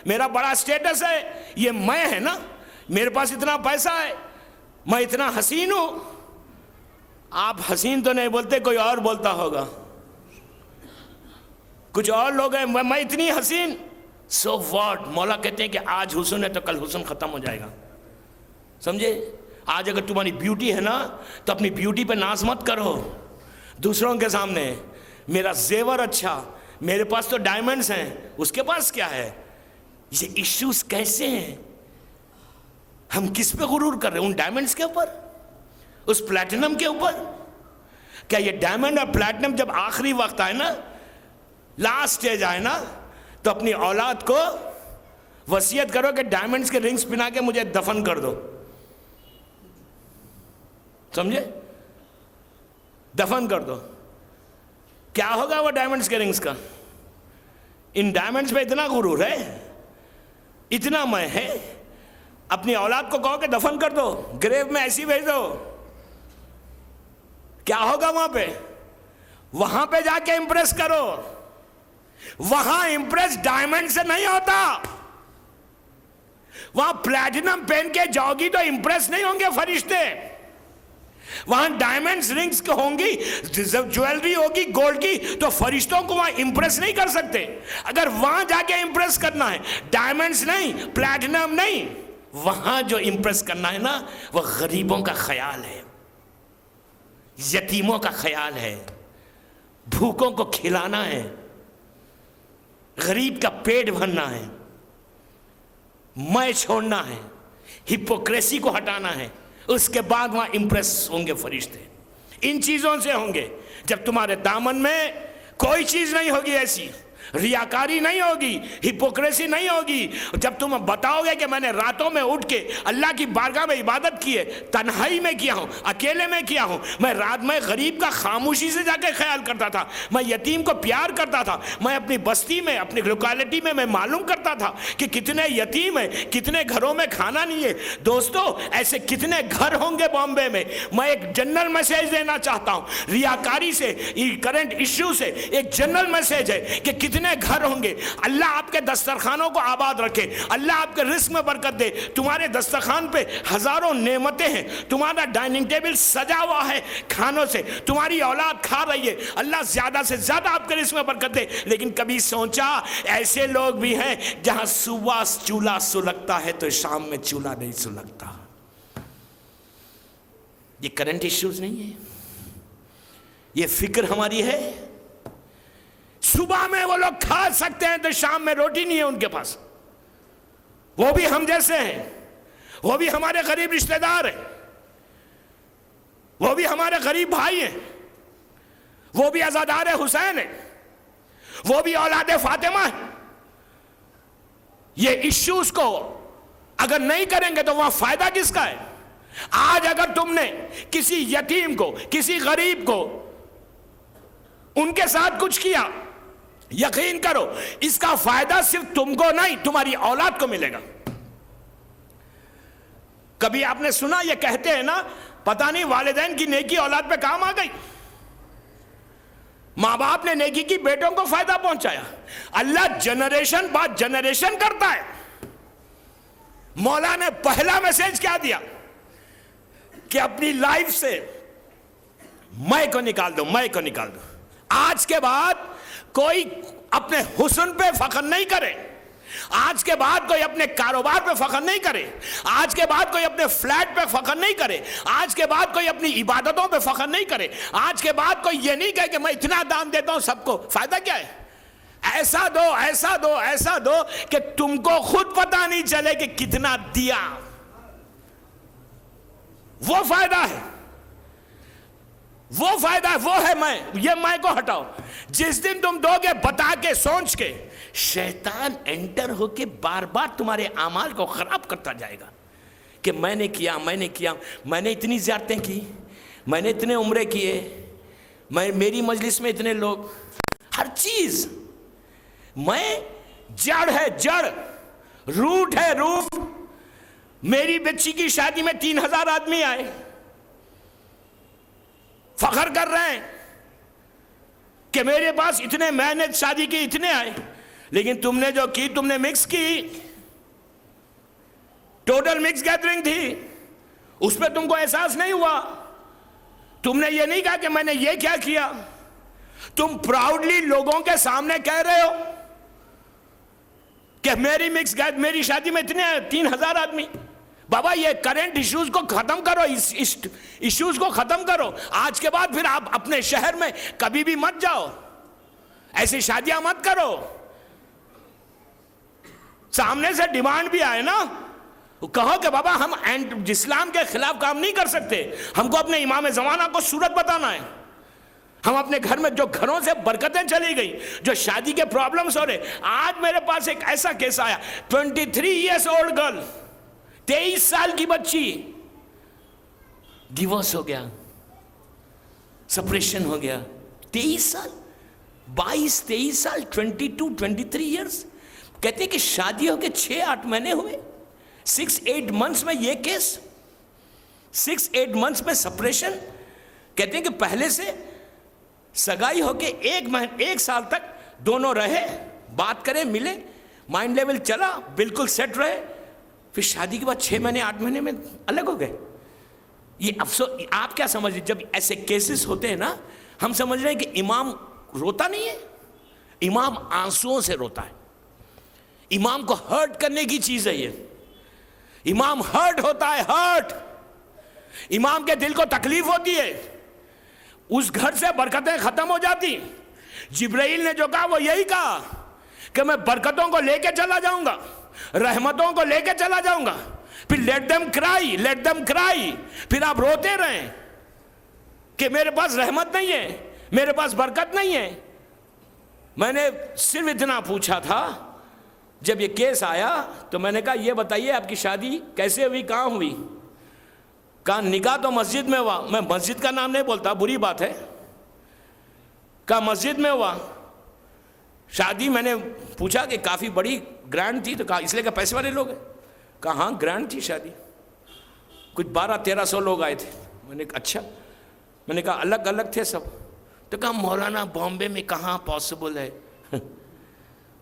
میرا بڑا سٹیٹس ہے, یہ میں ہے نا, میرے پاس اتنا پیسہ ہے. میں اتنا حسین ہوں. آپ حسین تو نہیں بولتے, کوئی اور بولتا ہوگا, کچھ اور لوگ ہیں, میں اتنی حسین. سو واٹ, مولا کہتے ہیں کہ آج حسن ہے تو کل حسن ختم ہو جائے گا, سمجھے. آج اگر تمہاری بیوٹی ہے نا تو اپنی بیوٹی پہ ناز مت کرو دوسروں کے سامنے. میرا زیور اچھا, میرے پاس تو ڈائمنڈز ہیں, اس کے پاس کیا ہے. یہ ایشوز کیسے ہیں؟ ہم کس پہ غرور کر رہے ہیں؟ ان ڈائمنڈز کے اوپر, اس پلیٹینم کے اوپر. کیا یہ ڈائمنڈ اور پلیٹینم جب آخری وقت آئے نا, لاسٹ سٹیج آئے نا, تو اپنی اولاد کو وصیت کرو کہ ڈائمنڈز کے رنگز پہنا کے مجھے دفن کر دو, سمجھے, دفن کر دو. کیا ہوگا وہ ڈائمنڈز کے رنگز کا؟ ان ڈائمنڈز پہ اتنا غرور ہے, اتنا میں ہے. اپنی اولاد کو کہو کہ دفن کر دو, گریو میں ایسی بھیج دو. کیا ہوگا وہاں پہ؟ وہاں پہ جا کے امپریس کرو. وہاں امپریس ڈائمنڈ سے نہیں ہوتا. وہاں پلیٹینم پہن کے جاؤ گی تو امپریس نہیں ہوں گے فرشتے. وہاں ڈائمنڈز رنگز ہوں گی, جویلری ہوگی گولڈ کی, تو فرشتوں کو وہاں امپریس نہیں کر سکتے. اگر وہاں جا کے امپریس کرنا ہے, ڈائمنڈز نہیں, پلیٹینم نہیں, وہاں جو امپریس کرنا ہے نا, وہ غریبوں کا خیال ہے, یتیموں کا خیال ہے, بھوکوں کو کھلانا ہے, غریب کا پیٹ بھرنا ہے, میں چھوڑنا ہے, ہپوکریسی کو ہٹانا ہے. اس کے بعد وہاں امپریس ہوں گے فرشتے. ان چیزوں سے ہوں گے. جب تمہارے دامن میں کوئی چیز نہیں ہوگی ایسی, ریاکاری نہیں ہوگی, ہپوکریسی نہیں ہوگی. جب تم بتاؤ گے کہ میں نے راتوں میں اٹھ کے اللہ کی بارگاہ میں عبادت کی ہے, تنہائی میں کیا ہوں, اکیلے میں کیا ہوں, میں رات میں غریب کا خاموشی سے جا کے خیال کرتا تھا, میں یتیم کو پیار کرتا تھا, میں اپنی بستی میں, اپنی لوکیلٹی میں معلوم کرتا تھا کہ کتنے یتیم ہیں, کتنے گھروں میں کھانا نہیں ہے. دوستو, ایسے کتنے گھر ہوں گے بامبے میں. میں ایک جنرل میسیج دینا چاہتا ہوں, ریاکاری سے, کرنٹ ایشو سے ایک جنرل میسیج ہے کہ کتنے گھر ہوں گے. اللہ آپ کے دسترخوانوں کو آباد رکھے, اللہ آپ کے رزق میں برکت دے. تمہارے دسترخوان پہ ہزاروں نعمتیں ہیں, تمہارا ڈائننگ ٹیبل سجا ہوا ہے کھانوں سے, تمہاری اولاد کھا رہی ہے. اللہ زیادہ سے زیادہ آپ کے رزق میں برکت دے. لیکن کبھی سوچا ایسے لوگ بھی ہیں جہاں صبح چولہا سلگتا ہے تو شام میں چولہا نہیں سلگتا. یہ کرنٹ ایشوز نہیں ہے, یہ فکر ہماری ہے. صبح میں وہ لوگ کھا سکتے ہیں تو شام میں روٹی نہیں ہے ان کے پاس. وہ بھی ہم جیسے ہیں, وہ بھی ہمارے غریب رشتہ دار ہیں, وہ بھی ہمارے غریب بھائی ہیں, وہ بھی عزادار حسین ہیں, وہ بھی اولاد فاطمہ ہیں. یہ ایشوز کو اگر نہیں کریں گے تو وہاں فائدہ کس کا ہے؟ آج اگر تم نے کسی یتیم کو, کسی غریب کو ان کے ساتھ کچھ کیا, یقین کرو اس کا فائدہ صرف تم کو نہیں, تمہاری اولاد کو ملے گا. کبھی آپ نے سنا, یہ کہتے ہیں نا, پتہ نہیں والدین کی نیکی اولاد پہ کام آ گئی. ماں باپ نے نیکی کی, بیٹوں کو فائدہ پہنچایا. اللہ جنریشن بعد جنریشن کرتا ہے. مولا نے پہلا میسج کیا دیا کہ اپنی لائف سے میں کو نکال دو, میں کو نکال دو. آج کے بعد کوئی اپنے حسن پہ فخر نہیں کرے, آج کے بعد کوئی اپنے کاروبار پہ فخر نہیں کرے, آج کے بعد کوئی اپنے فلیٹ پہ فخر نہیں کرے, آج کے بعد کوئی اپنی عبادتوں پہ فخر نہیں کرے, آج کے بعد کوئی یہ نہیں کہے کہ میں اتنا دان دیتا ہوں سب کو. فائدہ کیا ہے؟ ایسا دو, ایسا دو, ایسا دو کہ تم کو خود پتہ نہیں چلے کہ کتنا دیا. وہ فائدہ ہے, وہ فائدہ ہے, وہ ہے میں. یہ میں کو ہٹاؤ. جس دن تم دو گے بتا کے, سوچ کے, شیطان انٹر ہو کے بار بار تمہارے اعمال کو خراب کرتا جائے گا کہ میں نے کیا, میں نے کیا, میں نے اتنی زیارتیں کی, میں نے اتنے عمرے کیے, میری مجلس میں اتنے لوگ, ہر چیز میں. جڑ ہے جڑ, روٹ ہے روٹ. میری بچی کی شادی میں 3000 آدمی آئے, فخر کر رہے ہیں کہ میرے پاس اتنے, میں نے شادی کی اتنے آئے. لیکن تم نے جو کی, تم نے مکس کی, ٹوٹل مکس گیدرنگ تھی. اس پہ تم کو احساس نہیں ہوا. تم نے یہ نہیں کہا کہ میں نے یہ کیا کیا. تم پراؤڈلی لوگوں کے سامنے کہہ رہے ہو کہ میری مکس گیت میری شادی میں اتنے 3,000 آدمی. بابا یہ کرنٹ ایشوز کو ختم کرو, ایشوز کو ختم کرو. آج کے بعد پھر آپ اپنے شہر میں کبھی بھی مت جاؤ, ایسی شادیاں مت کرو. سامنے سے ڈیمانڈ بھی آئے نا, کہو کہ بابا ہم اسلام کے خلاف کام نہیں کر سکتے, ہم کو اپنے امام زمانہ کو صورت بتانا ہے. ہم اپنے گھر میں جو گھروں سے برکتیں چلی گئی, جو شادی کے پرابلمز ہو رہے. آج میرے پاس ایک ایسا کیس آیا, 23 ایئرس اولڈ گرل, 23 سال کی بچی, ڈیورس ہو گیا, سپریشن ہو گیا. 23 سال, 22-23 سال, 22-23 ایئرس. کہتے ہیں کہ شادی ہو کے 6-8 مہینے ہوئے, 6-8 منتھس میں یہ کیس, 6-8 منتھس میں سپریشن. کہتے ہیں کہ پہلے سے سگائی ہو کے 1 سال تک دونوں رہے, بات کرے, ملے, مائنڈ لیول چلا, بالکل سیٹ رہے, پھر شادی کے بعد 6 مہینے 8 مہینے میں الگ ہو گئے. یہ افسوس. آپ کیا سمجھ رہے, جب ایسے کیسز ہوتے ہیں نا, ہم سمجھ رہے ہیں کہ امام روتا نہیں ہے. امام آنسوؤں سے روتا ہے. امام کو ہرٹ کرنے کی چیز ہے یہ. امام ہرٹ ہوتا ہے, ہرٹ. امام کے دل کو تکلیف ہوتی ہے, اس گھر سے برکتیں ختم ہو جاتی. جبرائیل نے جو کہا وہ یہی کہا کہ میں برکتوں کو لے کے چلا جاؤں گا, رحمتوں کو لے کے چلا جاؤں گا. پھر لیٹ دم کرائی, لیٹ دم کرائی. پھر آپ روتے رہیں کہ میرے پاس رحمت نہیں ہے, میرے پاس برکت نہیں ہے. میں نے صرف اتنا پوچھا تھا جب یہ کیس آیا, تو میں نے کہا یہ بتائیے آپ کی شادی کیسے ہوئی, کہاں ہوئی. کہا نکاح تو مسجد میں ہوا. میں مسجد کا نام نہیں بولتا, بری بات ہے. کہا مسجد میں ہوا. شادی میں نے پوچھا کہ کافی بڑی گرینڈ تھی, تو کہا اس لیے کہ پیسے والے لوگ ہیں. کہا ہاں گرینڈ تھی شادی, کچھ 1200-1300 لوگ آئے تھے. میں نے کہا اچھا. میں نے کہا الگ الگ تھے سب. تو کہا مولانا بامبے میں کہاں پاسبل ہے.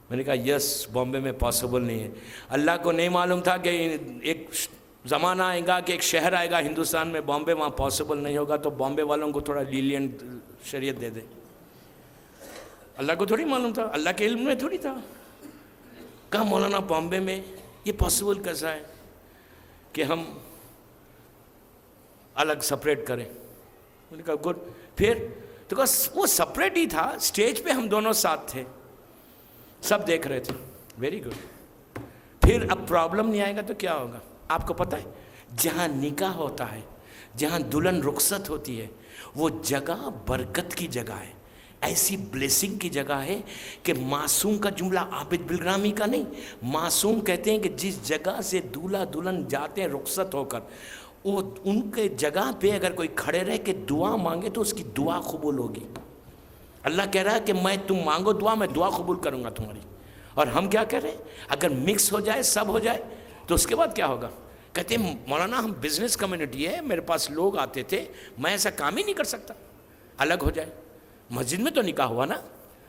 میں نے کہا یس, بامبے میں پاسبل نہیں ہے. اللہ کو نہیں معلوم تھا کہ ایک زمانہ آئے گا کہ ایک شہر آئے گا ہندوستان میں, بامبے وہاں پاسبل نہیں ہوگا, تو بامبے والوں کو تھوڑا لینینٹ شریعت دے دے. اللہ کو تھوڑی معلوم تھا, اللہ کے علم میں تھوڑی تھا. کہا مولانا بامبے میں یہ پاسبل کیسا ہے کہ ہم الگ سپریٹ کریں. میں نے کہا گڈ. پھر تو کہا وہ سپریٹ ہی تھا, اسٹیج پہ ہم دونوں ساتھ تھے, سب دیکھ رہے تھے. Very good. پھر اب پرابلم نہیں آئے گا تو کیا ہوگا. آپ کو پتہ ہے جہاں نکاح ہوتا ہے, جہاں دلہن رخصت ہوتی ہے, وہ جگہ برکت کی جگہ ہے, ایسی بلیسنگ کی جگہ ہے کہ معصوم کا جملہ عابد بالگرامی کا نہیں. معصوم کہتے ہیں کہ جس جگہ سے دولہا دلہن جاتے ہیں رخصت ہو کر, وہ ان کے جگہ پہ اگر کوئی کھڑے رہ کے دعا مانگے تو اس کی دعا قبول ہوگی. اللہ کہہ رہا ہے کہ میں تم مانگو دعا, میں دعا قبول کروں گا تمہاری. اور ہم کیا کہہ رہے ہیں, اگر مکس ہو جائے, سب ہو جائے, تو اس کے بعد کیا ہوگا. کہتے ہیں مولانا ہم بزنس کمیونٹی ہے, میرے پاس لوگ آتے تھے, میں ایسا کام ہی نہیں کر سکتا. الگ ہو جائے. مسجد میں تو نکاح ہوا نا,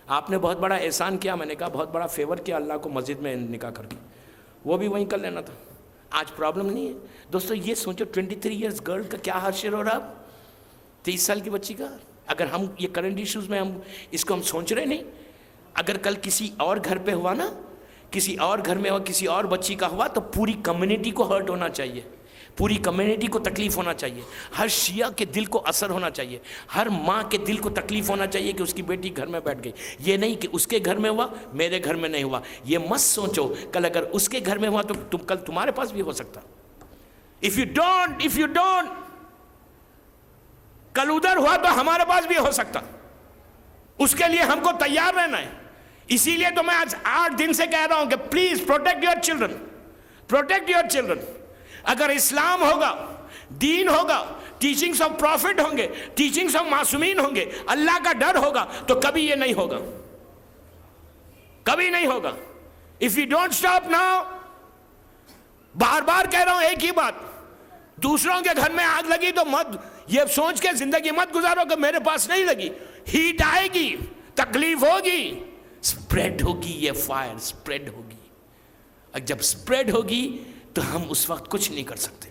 آپ نے بہت بڑا احسان کیا. میں نے کہا بہت بڑا فیور کیا اللہ کو مسجد میں نکاح کر کے, وہ بھی وہیں کر لینا تھا. آج پرابلم نہیں ہے. دوستو یہ سوچو 23 ایئرس گرل کا کیا حشر ہو رہا, 23 سال کی بچی کا. اگر ہم یہ کرنٹ ایشوز میں ہم اس کو ہم سوچ رہے نہیں, اگر کل کسی اور گھر پہ ہوا نا, کسی اور گھر میں ہوا, کسی اور بچی کا ہوا, تو پوری کمیونٹی کو ہرٹ ہونا چاہیے, پوری کمیونٹی کو تکلیف ہونا چاہیے. ہر شیعہ کے دل کو اثر ہونا چاہیے, ہر ماں کے دل کو تکلیف ہونا چاہیے کہ اس کی بیٹی گھر میں بیٹھ گئی. یہ نہیں کہ اس کے گھر میں ہوا میرے گھر میں نہیں ہوا. یہ مت سوچو کل اگر اس کے گھر میں ہوا تو کل تمہارے پاس بھی ہو سکتا. if you don't کل ادھر ہوا تو ہمارے پاس بھی ہو سکتا. اس کے لیے ہم کو تیار رہنا ہے. اسی لیے تو میں آج 8 دن سے کہہ رہا ہوں کہ please protect your children, protect your children. اگر اسلام ہوگا, دین ہوگا, ٹیچنگز آف پروفٹ ہوں گے, ٹیچنگز آف معصومین ہوں گے, اللہ کا ڈر ہوگا, تو کبھی یہ نہیں ہوگا, کبھی نہیں ہوگا. if you don't stop now, بار بار کہہ رہا ہوں ایک ہی بات, دوسروں کے گھر میں آگ لگی تو مت یہ سوچ کے زندگی مت گزارو کہ میرے پاس نہیں لگی. ہیٹ آئے گی, تکلیف ہوگی, سپریڈ ہوگی, یہ فائر سپریڈ ہوگی. اور جب سپریڈ ہوگی تو ہم اس وقت کچھ نہیں کر سکتے.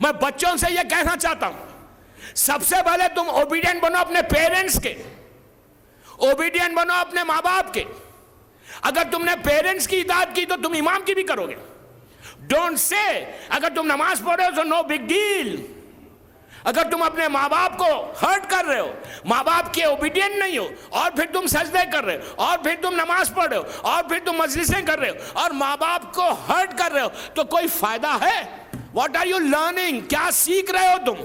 میں بچوں سے یہ کہنا چاہتا ہوں، سب سے پہلے تم اوبیڈینٹ بنو اپنے پیرنٹس کے، اوبیڈینٹ بنو اپنے ماں باپ کے. اگر تم نے پیرنٹس کی اطاعت کی تو تم امام کی بھی کرو گے. ڈونٹ سے اگر تم نماز پڑھ رہے ہو تو نو بگ ڈیل. اگر تم اپنے ماں باپ کو ہرٹ کر رہے ہو، ماں باپ کے اوبیڈینٹ نہیں ہو، اور پھر تم سجدے کر رہے ہو، اور پھر تم نماز پڑھ رہے ہو، اور پھر تم مجلسیں کر رہے ہو، اور ماں باپ کو ہرٹ کر رہے ہو، تو کوئی فائدہ ہے؟ What are you learning? کیا سیکھ رہے ہو تم؟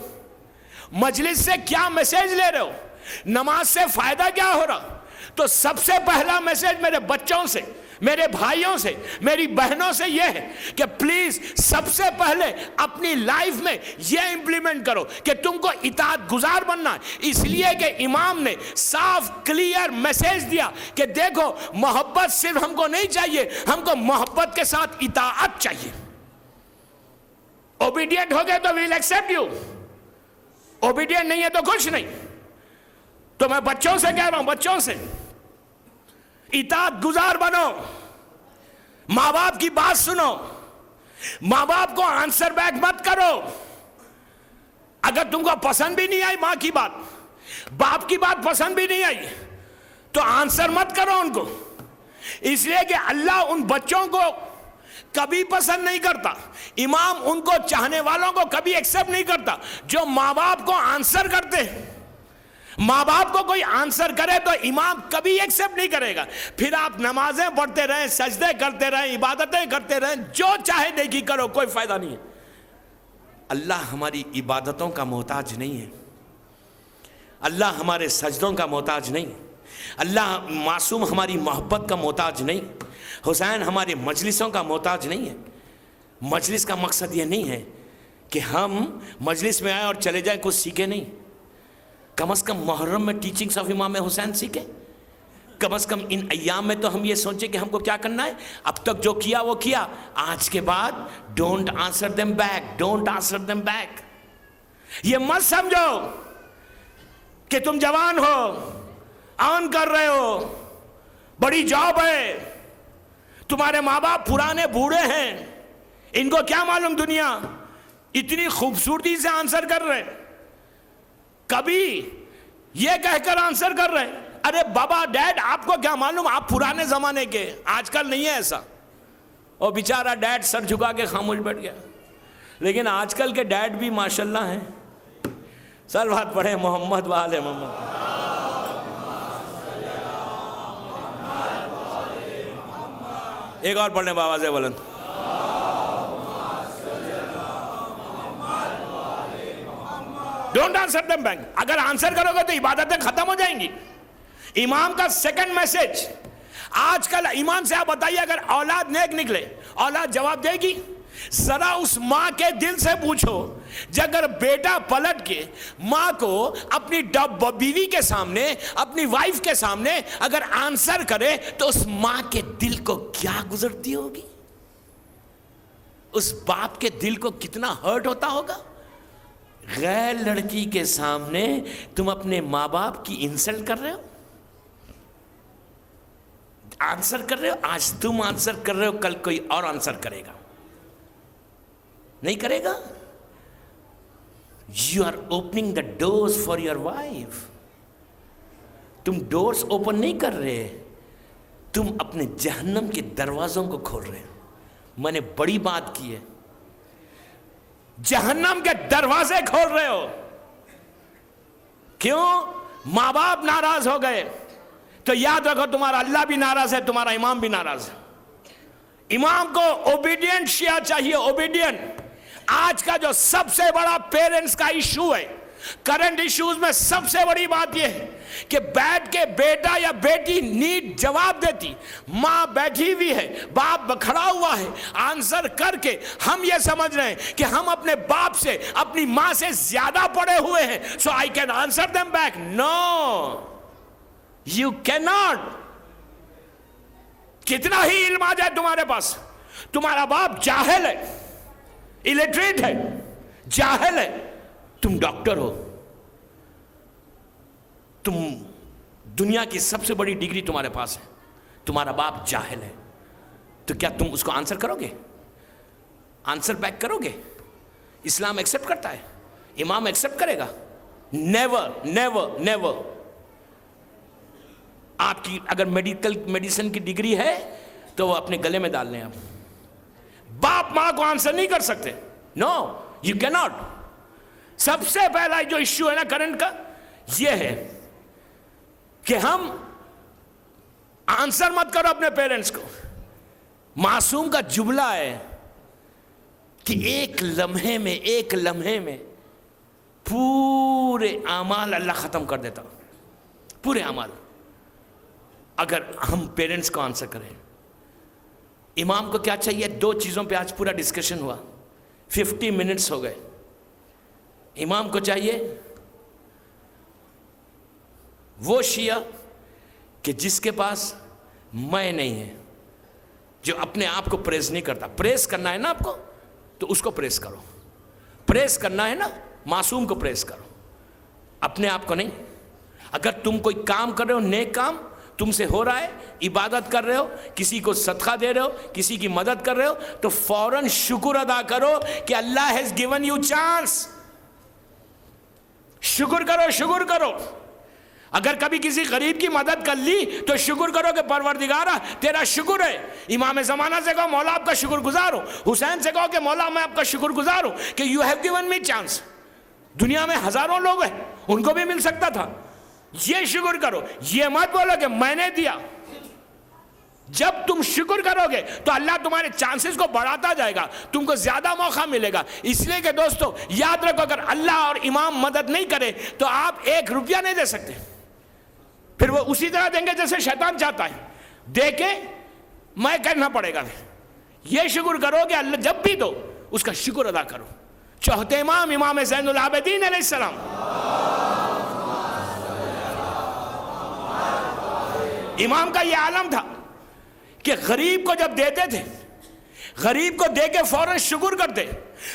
مجلس سے کیا میسج لے رہے ہو؟ نماز سے فائدہ کیا ہو رہا؟ تو سب سے پہلا میسج میرے بچوں سے، میرے بھائیوں سے، میری بہنوں سے یہ ہے کہ پلیز سب سے پہلے اپنی لائف میں یہ امپلیمنٹ کرو کہ تم کو اطاعت گزار بننا ہے. اس لیے کہ امام نے صاف کلیئر میسج دیا کہ دیکھو، محبت صرف ہم کو نہیں چاہیے، ہم کو محبت کے ساتھ اطاعت چاہیے. اوبیڈینٹ ہو گئے تو ویل ایکسپٹ یو، اوبیڈینٹ نہیں ہے تو کچھ نہیں. تو میں بچوں سے کہہ رہا ہوں، بچوں سے اطاعت گزار بنو، ماں باپ کی بات سنو، ماں باپ کو آنسر بیک مت کرو. اگر تم کو پسند بھی نہیں آئی ماں کی بات، باپ کی بات پسند بھی نہیں آئی، تو آنسر مت کرو ان کو. اس لیے کہ اللہ ان بچوں کو کبھی پسند نہیں کرتا، امام ان کو چاہنے والوں کو کبھی ایکسپٹ نہیں کرتا جو ماں باپ کو آنسر کرتے ہیں. ماں باپ کو کوئی آنسر کرے تو امام کبھی ایکسپٹ نہیں کرے گا. پھر آپ نمازیں پڑھتے رہیں، سجدے کرتے رہیں، عبادتیں کرتے رہیں، جو چاہے نیکی کرو، کوئی فائدہ نہیں ہے. اللہ ہماری عبادتوں کا محتاج نہیں ہے، اللہ ہمارے سجدوں کا محتاج نہیں، اللہ معصوم ہماری محبت کا محتاج نہیں، حسین ہماری مجلسوں کا محتاج نہیں ہے. مجلس کا مقصد یہ نہیں ہے کہ ہم مجلس میں آئیں اور چلے جائیں، کچھ سیکھیں نہیں. کم از کم محرم میں ٹیچنگز آف امام حسین سیکھیں. کم از کم ان ایام میں تو ہم یہ سوچیں کہ ہم کو کیا کرنا ہے. اب تک جو کیا وہ کیا، آج کے بعد don't answer them back, don't answer them back. یہ مت سمجھو کہ تم جوان ہو، آن کر رہے ہو، بڑی جاب ہے، تمہارے ماں باپ پرانے بوڑھے ہیں، ان کو کیا معلوم دنیا، اتنی خوبصورتی سے آنسر کر رہے. کبھی یہ کہہ کر آنسر کر رہے، ارے بابا ڈیڈ آپ کو کیا معلوم، آپ پرانے زمانے کے، آج کل نہیں ہے ایسا. اور بیچارہ ڈیڈ سر جھکا کے خاموش بیٹھ گیا. لیکن آج کل کے ڈیڈ بھی ماشاءاللہ ہیں. صلوات پڑھیں محمد و آل محمد. ایک اور پڑھنے بآواز بلند. Don't answer them back. اگر آنسر کرو گے تو عبادتیں ختم ہو جائیں گی. امام کا سیکنڈ میسج، آج کل ایمان سے آپ بتائیے، اگر اولاد نیک نکلے، اولاد جواب دے گی؟ ذرا اس ماں کے دل سے پوچھو، اگر بیٹا پلٹ کے ماں کو اپنی بیوی کے سامنے، اپنی وائف کے سامنے اگر آنسر کرے تو اس ماں کے دل کو کیا گزرتی ہوگی؟ اس باپ کے دل کو کتنا ہرٹ ہوتا ہوگا؟ غیر لڑکی کے سامنے تم اپنے ماں باپ کی انسلٹ کر رہے ہو، آنسر کر رہے ہو. آج تم آنسر کر رہے ہو، کل کوئی اور آنسر کرے گا، نہیں کرے گا. You are opening the doors for your wife. تم ڈورز اوپن نہیں کر رہے، تم اپنے جہنم کے دروازوں کو کھول رہے ہو. میں نے بڑی بات کی ہے، جہنم کے دروازے کھول رہے ہو. کیوں؟ ماں باپ ناراض ہو گئے تو یاد رکھو تمہارا اللہ بھی ناراض ہے، تمہارا امام بھی ناراض ہے. امام کو اوبیڈینٹ شیعہ چاہیے، اوبیڈینٹ. آج کا جو سب سے بڑا پیرنٹس کا ایشو ہے، کرنٹ ایشوز میں سب سے بڑی بات یہ ہے کہ بیٹھ کے بیٹا یا بیٹی نیٹ جواب دیتی، ماں بیٹھی ہوئی ہے، باپ کھڑا ہوا ہے، آنسر کر کے ہم یہ سمجھ رہے ہیں کہ ہم اپنے باپ سے، اپنی ماں سے زیادہ پڑے ہوئے ہیں، so I can answer them back. No, you can not. کتنا ہی علم آ جائے تمہارے پاس، تمہارا باپ جاہل ہے، الٹریٹ ہے، جاہل ہے، تم ڈاکٹر ہو، تم دنیا کی سب سے بڑی ڈگری تمہارے پاس ہے، تمہارا باپ جاہل ہے، تو کیا تم اس کو آنسر کرو گے؟ آنسر بیک کرو گے؟ اسلام ایکسیپٹ کرتا ہے؟ امام ایکسیپٹ کرے گا؟ Never never never. آپ کی اگر میڈیسن کی ڈگری ہے تو وہ اپنے گلے میں ڈال لیں. آپ باپ ماں کو آنسر نہیں کر سکتے. نو یو کی ناٹ. سب سے پہلا جو ایشو ہے نا کرنٹ کا یہ ہے کہ ہم آنسر مت کرو اپنے پیرنٹس کو. معصوم کا جملہ ہے کہ ایک لمحے میں پورے اعمال اللہ ختم کر دیتا. پورے اعمال اگر ہم پیرنٹس کو آنسر کریں. امام کو کیا چاہیے؟ 2 چیزوں پہ آج پورا ڈسکشن ہوا. 50 منٹس ہو گئے. امام کو چاہیے وہ شیعہ کہ جس کے پاس میں نہیں ہے, جو اپنے آپ کو پریز نہیں کرتا. پریز کرنا ہے نا آپ کو تو اس کو پریز کرو. پریز کرنا ہے نا معصوم کو پریز کرو, اپنے آپ کو نہیں. اگر تم کوئی کام کر رہے ہو, نیک کام تم سے ہو رہا ہے, عبادت کر رہے ہو, کسی کو صدقہ دے رہے ہو, کسی کی مدد کر رہے ہو, تو فوراً شکر ادا کرو کہ اللہ ہیز گیون یو چانس. شکر کرو, شکر کرو. اگر کبھی کسی غریب کی مدد کر لی تو شکر کرو کہ پروردگارہ تیرا شکر ہے. امام زمانہ سے کہو مولا آپ کا شکر گزار ہوں. حسین سے کہو کہ مولا میں آپ کا شکر گزار ہوں کہ you have given me chance. دنیا میں ہزاروں لوگ ہیں, ان کو بھی مل سکتا تھا. یہ شکر کرو. یہ مت بولو کہ میں نے دیا. جب تم شکر کرو گے تو اللہ تمہارے چانسز کو بڑھاتا جائے گا, تم کو زیادہ موقع ملے گا. اس لیے کہ دوستو یاد رکھو, اگر اللہ اور امام مدد نہیں کرے تو آپ 1 روپیہ نہیں دے سکتے. پھر وہ اسی طرح دیں گے جیسے شیطان چاہتا ہے. دے کے میں کرنا پڑے گا. یہ شکر کرو کہ اللہ جب بھی دو اس کا شکر ادا کرو. چوتھے امام, امام زین العابدین علیہ السلام, امام کا یہ عالم تھا کہ غریب کو جب دیتے تھے, غریب کو دے کے فوراً شکر کرتے.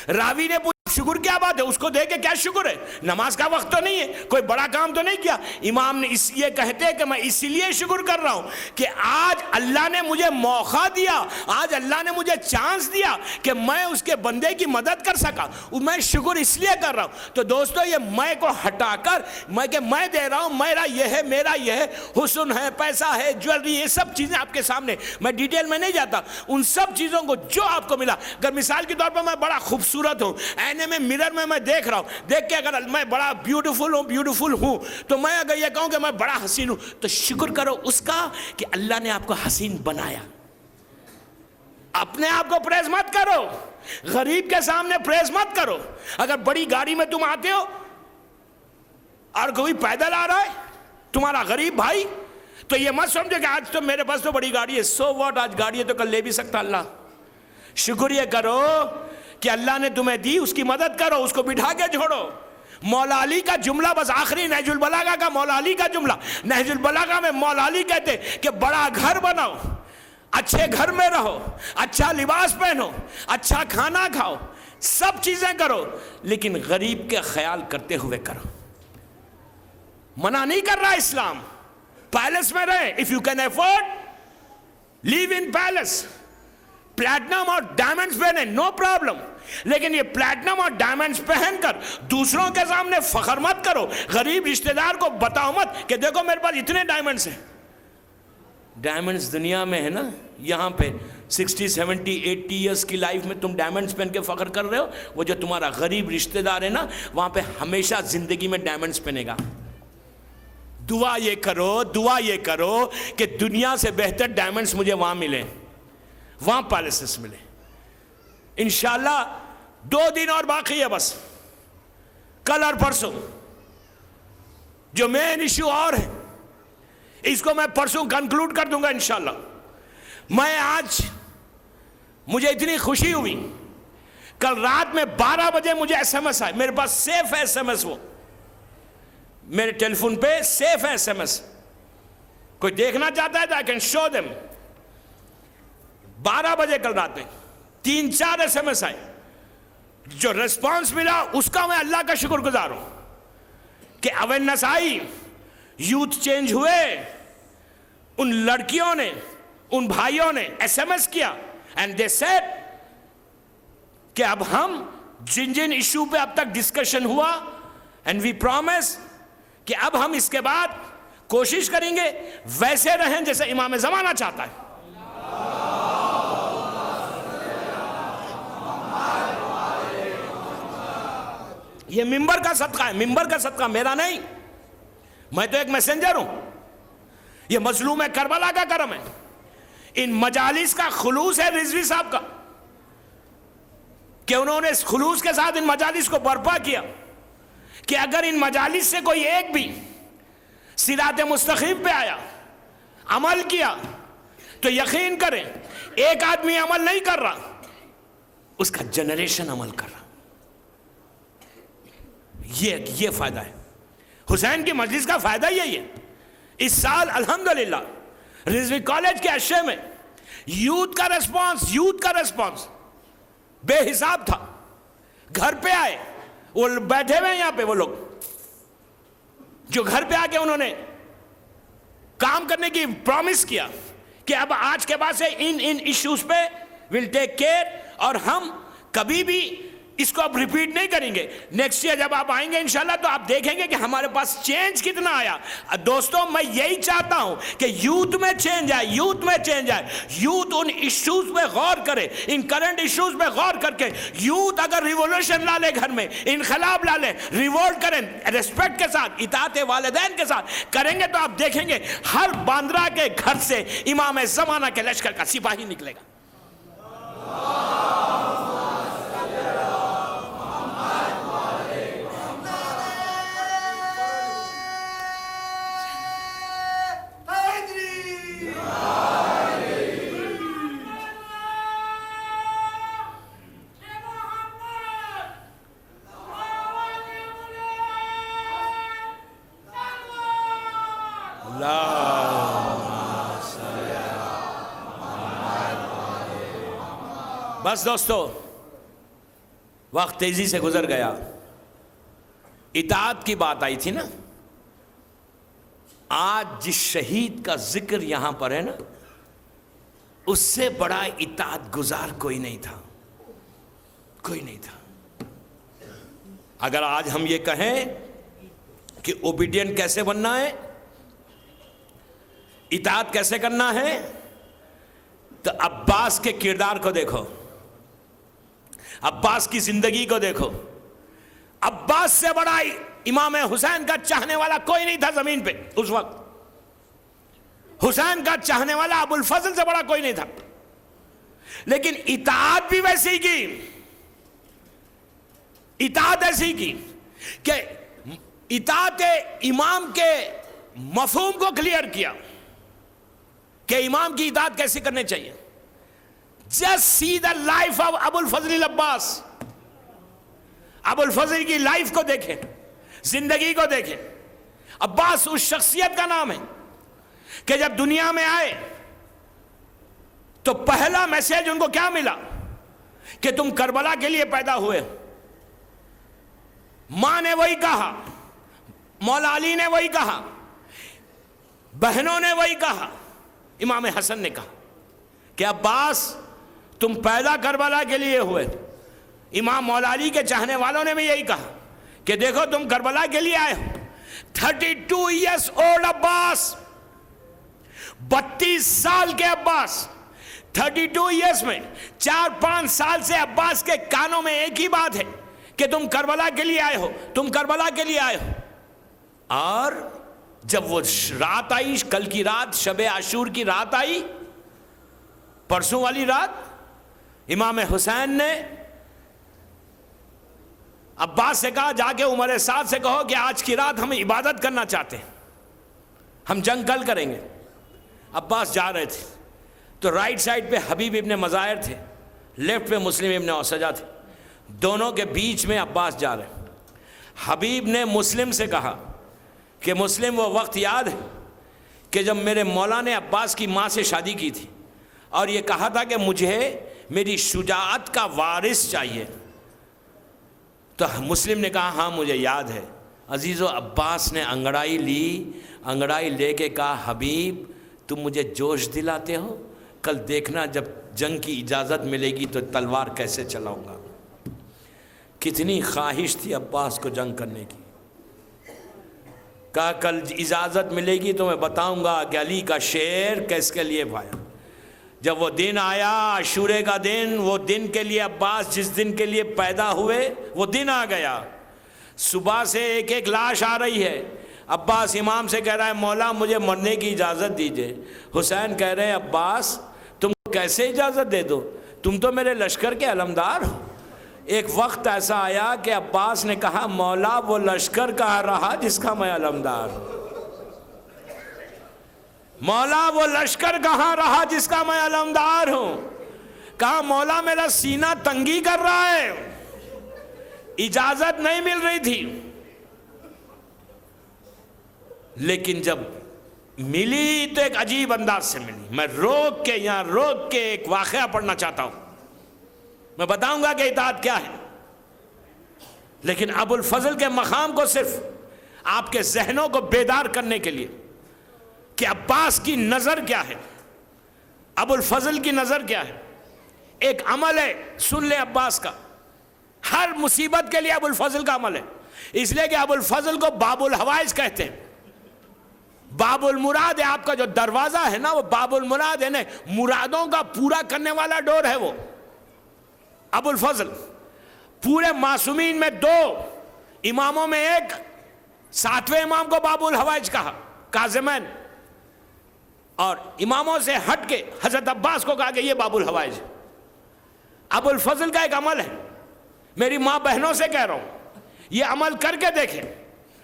راوی نے پوچھا شکر کیا بات ہے؟ اس کو دے کے کیا شکر ہے؟ نماز کا وقت تو نہیں ہے, کوئی بڑا کام تو نہیں کیا. امام نے یہ کہتے کہ میں اس لیے شکر کر رہا ہوں کہ آج اللہ نے مجھے موقع دیا, آج اللہ نے مجھے چانس دیا کہ میں اس کے بندے کی مدد کر سکا. میں شکر اس لیے کر رہا ہوں. تو دوستو یہ میں کو ہٹا کر میں کہ میں دے رہا ہوں, میرا یہ ہے, میرا یہ ہے, حسن ہے, پیسہ ہے, جویلری, یہ سب چیزیں آپ کے سامنے, میں ڈیٹیل میں نہیں جاتا. ان سب چیزوں کو جو آپ کو ملا, اگر مثال کے طور پر میں بڑا خوبصورت ہوں, میں مرر میں دیکھ رہا ہوں, دیکھ کے اگر میں بڑا بیوٹیفل ہوں تو میں اگر یہ کہوں کہ میں بڑا حسین ہوں, تو شکر کرو اس کا کہ اللہ نے آپ کو حسین بنایا. اپنے آپ کو پریز مت کرو, غریب کے سامنے پریز مت کرو. اگر بڑی گاڑی میں تم آتے ہو اور کوئی پیدل آ رہا ہے تمہارا غریب بھائی, تو یہ مت سمجھو کہ آج تو میرے پاس تو بڑی گاڑی ہے, سو واٹ, آج گاڑی ہے تو کل لے بھی سکتا اللہ. شکر یہ کرو کہ اللہ نے تمہیں دی, اس کی مدد کرو, اس کو بٹھا کے چھوڑو. مولا علی کا جملہ بس آخری نہج البلاغہ کا, مولا علی کا جملہ نہج البلاغہ میں مولا علی کہتے کہ بڑا گھر بناؤ, اچھے گھر میں رہو, اچھا لباس پہنو, اچھا کھانا کھاؤ, سب چیزیں کرو, لیکن غریب کے خیال کرتے ہوئے کرو. منع نہیں کر رہا اسلام, پیلس میں رہے, if you can afford, live in palace. Platinum اور ڈائمنڈز پہنے, نو پرابلم, لیکن یہ پلیٹنم اور ڈائمنڈز پہن کر دوسروں کے سامنے فخر مت کرو. غریب رشتہ دار کو بتاؤ مت کہ دیکھو میرے پاس اتنے ڈائمنڈز ہیں. ڈائمنڈز دنیا میں ہے نا, یہاں پہ 60, 70, 80 ایئرس کی لائف میں تم ڈائمنڈز پہن کے فخر کر رہے ہو. وہ جو تمہارا غریب رشتہ دار ہے نا, وہاں پہ ہمیشہ زندگی میں ڈائمنڈز پہنے گا. دعا یہ کرو کہ دنیا سے بہتر ڈائمنڈز مجھے وہاں ملیں, وہاں پیلسز ملے. انشاءاللہ 2 دن اور باقی ہے بس, کل اور پرسوں. جو مین ایشو اور ہے اس کو میں پرسوں کنکلوڈ کر دوں گا انشاءاللہ. میں آج مجھے اتنی خوشی ہوئی, کل رات میں 12 بجے مجھے SMS آئے, میرے پاس سیف ہے SMS, وہ میرے ٹیلی فون پہ سیف ہے SMS. کوئی دیکھنا چاہتا ہے تو I can show them. 12 بجے کل رات میں 3-4 SMS آئے. جو ریسپانس ملا اس کا میں اللہ کا شکر گزار ہوں کہ اویئرنیس آئی, یوتھ چینج ہوئے, ان لڑکیوں نے, ان بھائیوں نے SMS کیا, اینڈ دے سیڈ کہ اب ہم جن جن ایشو پہ اب تک ڈسکشن ہوا، اینڈ وی پرومس کہ اب ہم اس کے بعد کوشش کریں گے ویسے رہیں جیسے امام زمانہ چاہتا ہے. یہ ممبر کا صدقہ ہے، ممبر کا صدقہ میرا نہیں، میں تو ایک میسنجر ہوں. یہ مظلوم کربلا کا کرم ہے. ان مجالس کا خلوص ہے رضوی صاحب کا کہ انہوں نے اس خلوص کے ساتھ ان مجالس کو برپا کیا کہ اگر ان مجالس سے کوئی ایک بھی صراط مستقیم پہ آیا، عمل کیا، تو یقین کریں ایک آدمی عمل نہیں کر رہا، اس کا جنریشن عمل کر رہا. یہ فائدہ ہے حسین کی مجلس کا. فائدہ یہی ہے. اس سال الحمدللہ رضوی کالج کے عشے میں یوتھ کا ریسپانس بے حساب تھا. گھر پہ آئے، وہ بیٹھے ہوئے ہیں یہاں پہ وہ لوگ جو گھر پہ آ کے انہوں نے کام کرنے کی پرومس کیا کہ اب آج کے بعد سے ان ایشوز پہ ول ٹیک کیئر، اور ہم کبھی بھی اس کو اب ریپیٹ نہیں کریں گے. نیکسٹ ایئر جب آپ آئیں گے انشاءاللہ تو آپ دیکھیں گے کہ ہمارے پاس چینج کتنا آیا. دوستوں میں یہی چاہتا ہوں کہ یوتھ میں چینج آئے، یوتھ ان ایشوز پہ غور کرے، ان کرنٹ ایشوز پہ غور کر کے یوتھ اگر ریولوشن لا لے، گھر میں انقلاب لا لے، ریوولٹ کریں ریسپیکٹ کے ساتھ، اطاعت والدین کے ساتھ کریں گے تو آپ دیکھیں گے ہر باندرا کے گھر سے امام زمانہ کے لشکر کا سپاہی نکلے گا. بس دوستو وقت تیزی سے گزر گیا. اطاعت کی بات آئی تھی نا. آج جس شہید کا ذکر یہاں پر ہے نا، اس سے بڑا اطاعت گزار کوئی نہیں تھا. اگر آج ہم یہ کہیں کہ اوبیڈینٹ کیسے بننا ہے، اطاعت کیسے کرنا ہے، تو عباس کے کردار کو دیکھو، عباس کی زندگی کو دیکھو. عباس سے بڑا امام حسین کا چاہنے والا کوئی نہیں تھا زمین پہ اس وقت. حسین کا چاہنے والا ابو الفضل سے بڑا کوئی نہیں تھا. لیکن اطاعت بھی ویسی کی، اطاعت ایسی کی کہ اطاعت امام کے مفہوم کو کلیئر کیا کہ امام کی اطاعت کیسے کرنے چاہیے. Just see the life of ابو الفضل عباس. ابو الفضل کی لائف کو دیکھیں، زندگی کو دیکھیں. عباس اس شخصیت کا نام ہے کہ جب دنیا میں آئے تو پہلا میسج ان کو کیا ملا کہ تم کربلا کے لیے پیدا ہوئے. ماں نے وہی کہا، مولا علی نے وہی کہا، بہنوں نے وہی کہا، امام حسن نے کہا کہ عباس تم پیدا کربلا کے لیے ہوئے. امام مولا علی کے چاہنے والوں نے بھی یہی کہا کہ دیکھو تم کربلا کے لیے آئے ہو. 32 years old عباس، 32 سال کے عباس، 32 years میں 4-5 سال سے عباس کے کانوں میں ایک ہی بات ہے کہ تم کربلا کے لیے آئے ہو، تم کربلا کے لیے آئے ہو. اور جب وہ رات آئی، کل کی رات، شب عاشور کی رات آئی، پرسوں والی رات، امام حسین نے عباس سے کہا جا کے عمر سعد سے کہو کہ آج کی رات ہم عبادت کرنا چاہتے ہیں، ہم جنگ کل کریں گے. عباس جا رہے تھے تو رائٹ سائڈ پہ حبیب ابن مظاہر تھے، لیفٹ پہ مسلم ابن اوسجہ تھے. دونوں کے بیچ میں عباس جا رہے. حبیب نے مسلم سے کہا کہ مسلم وہ وقت یاد ہے کہ جب میرے مولا نے عباس کی ماں سے شادی کی تھی اور یہ کہا تھا کہ مجھے میری شجاعت کا وارث چاہیے. تو مسلم نے کہا ہاں مجھے یاد ہے. عزیزو عباس نے انگڑائی لی، انگڑائی لے کے کہا حبیب تم مجھے جوش دلاتے ہو، کل دیکھنا جب جنگ کی اجازت ملے گی تو تلوار کیسے چلاؤں گا. کتنی خواہش تھی عباس کو جنگ کرنے کی. کہا کل اجازت ملے گی تو میں بتاؤں گا کہ علی کا شعر کس کے لیے بھایا. جب وہ دن آیا عاشورے کا دن، وہ دن کے لیے عباس جس دن کے لیے پیدا ہوئے وہ دن آ گیا. صبح سے ایک ایک لاش آ رہی ہے. عباس امام سے کہہ رہا ہے مولا مجھے مرنے کی اجازت دیجئے. حسین کہہ رہے ہیں عباس تم کو کیسے اجازت دے دو، تم تو میرے لشکر کے علمدار ہو. ایک وقت ایسا آیا کہ عباس نے کہا مولا وہ لشکر کہاں رہا جس کا میں علمدار ہوں. مولا وہ لشکر کہاں رہا جس کا میں علمدار ہوں. کہا مولا میرا سینہ تنگی کر رہا ہے، اجازت نہیں مل رہی تھی، لیکن جب ملی تو ایک عجیب انداز سے ملی. میں روک کے ایک واقعہ پڑھنا چاہتا ہوں. میں بتاؤں گا کہ اطاعت کیا ہے، لیکن ابو الفضل کے مقام کو صرف آپ کے ذہنوں کو بیدار کرنے کے لیے کہ عباس کی نظر کیا ہے، ابو الفضل کی نظر کیا ہے. ایک عمل ہے، سن لے عباس کا، ہر مصیبت کے لیے ابو الفضل کا عمل ہے. اس لیے کہ ابو الفضل کو باب الحوائج کہتے ہیں. باب المراد ہے، آپ کا جو دروازہ ہے نا وہ باب المراد ہے نا، مرادوں کا پورا کرنے والا ڈور ہے وہ ابو الفضل. پورے معصومین میں 2 اماموں میں ایک 7ویں امام کو باب الحوائج کہا، کاظمین، اور اماموں سے ہٹ کے حضرت عباس کو کہا کہ یہ باب الحوائج. ابو الفضل کا ایک عمل ہے، میری ماں بہنوں سے کہہ رہا ہوں یہ عمل کر کے دیکھیں،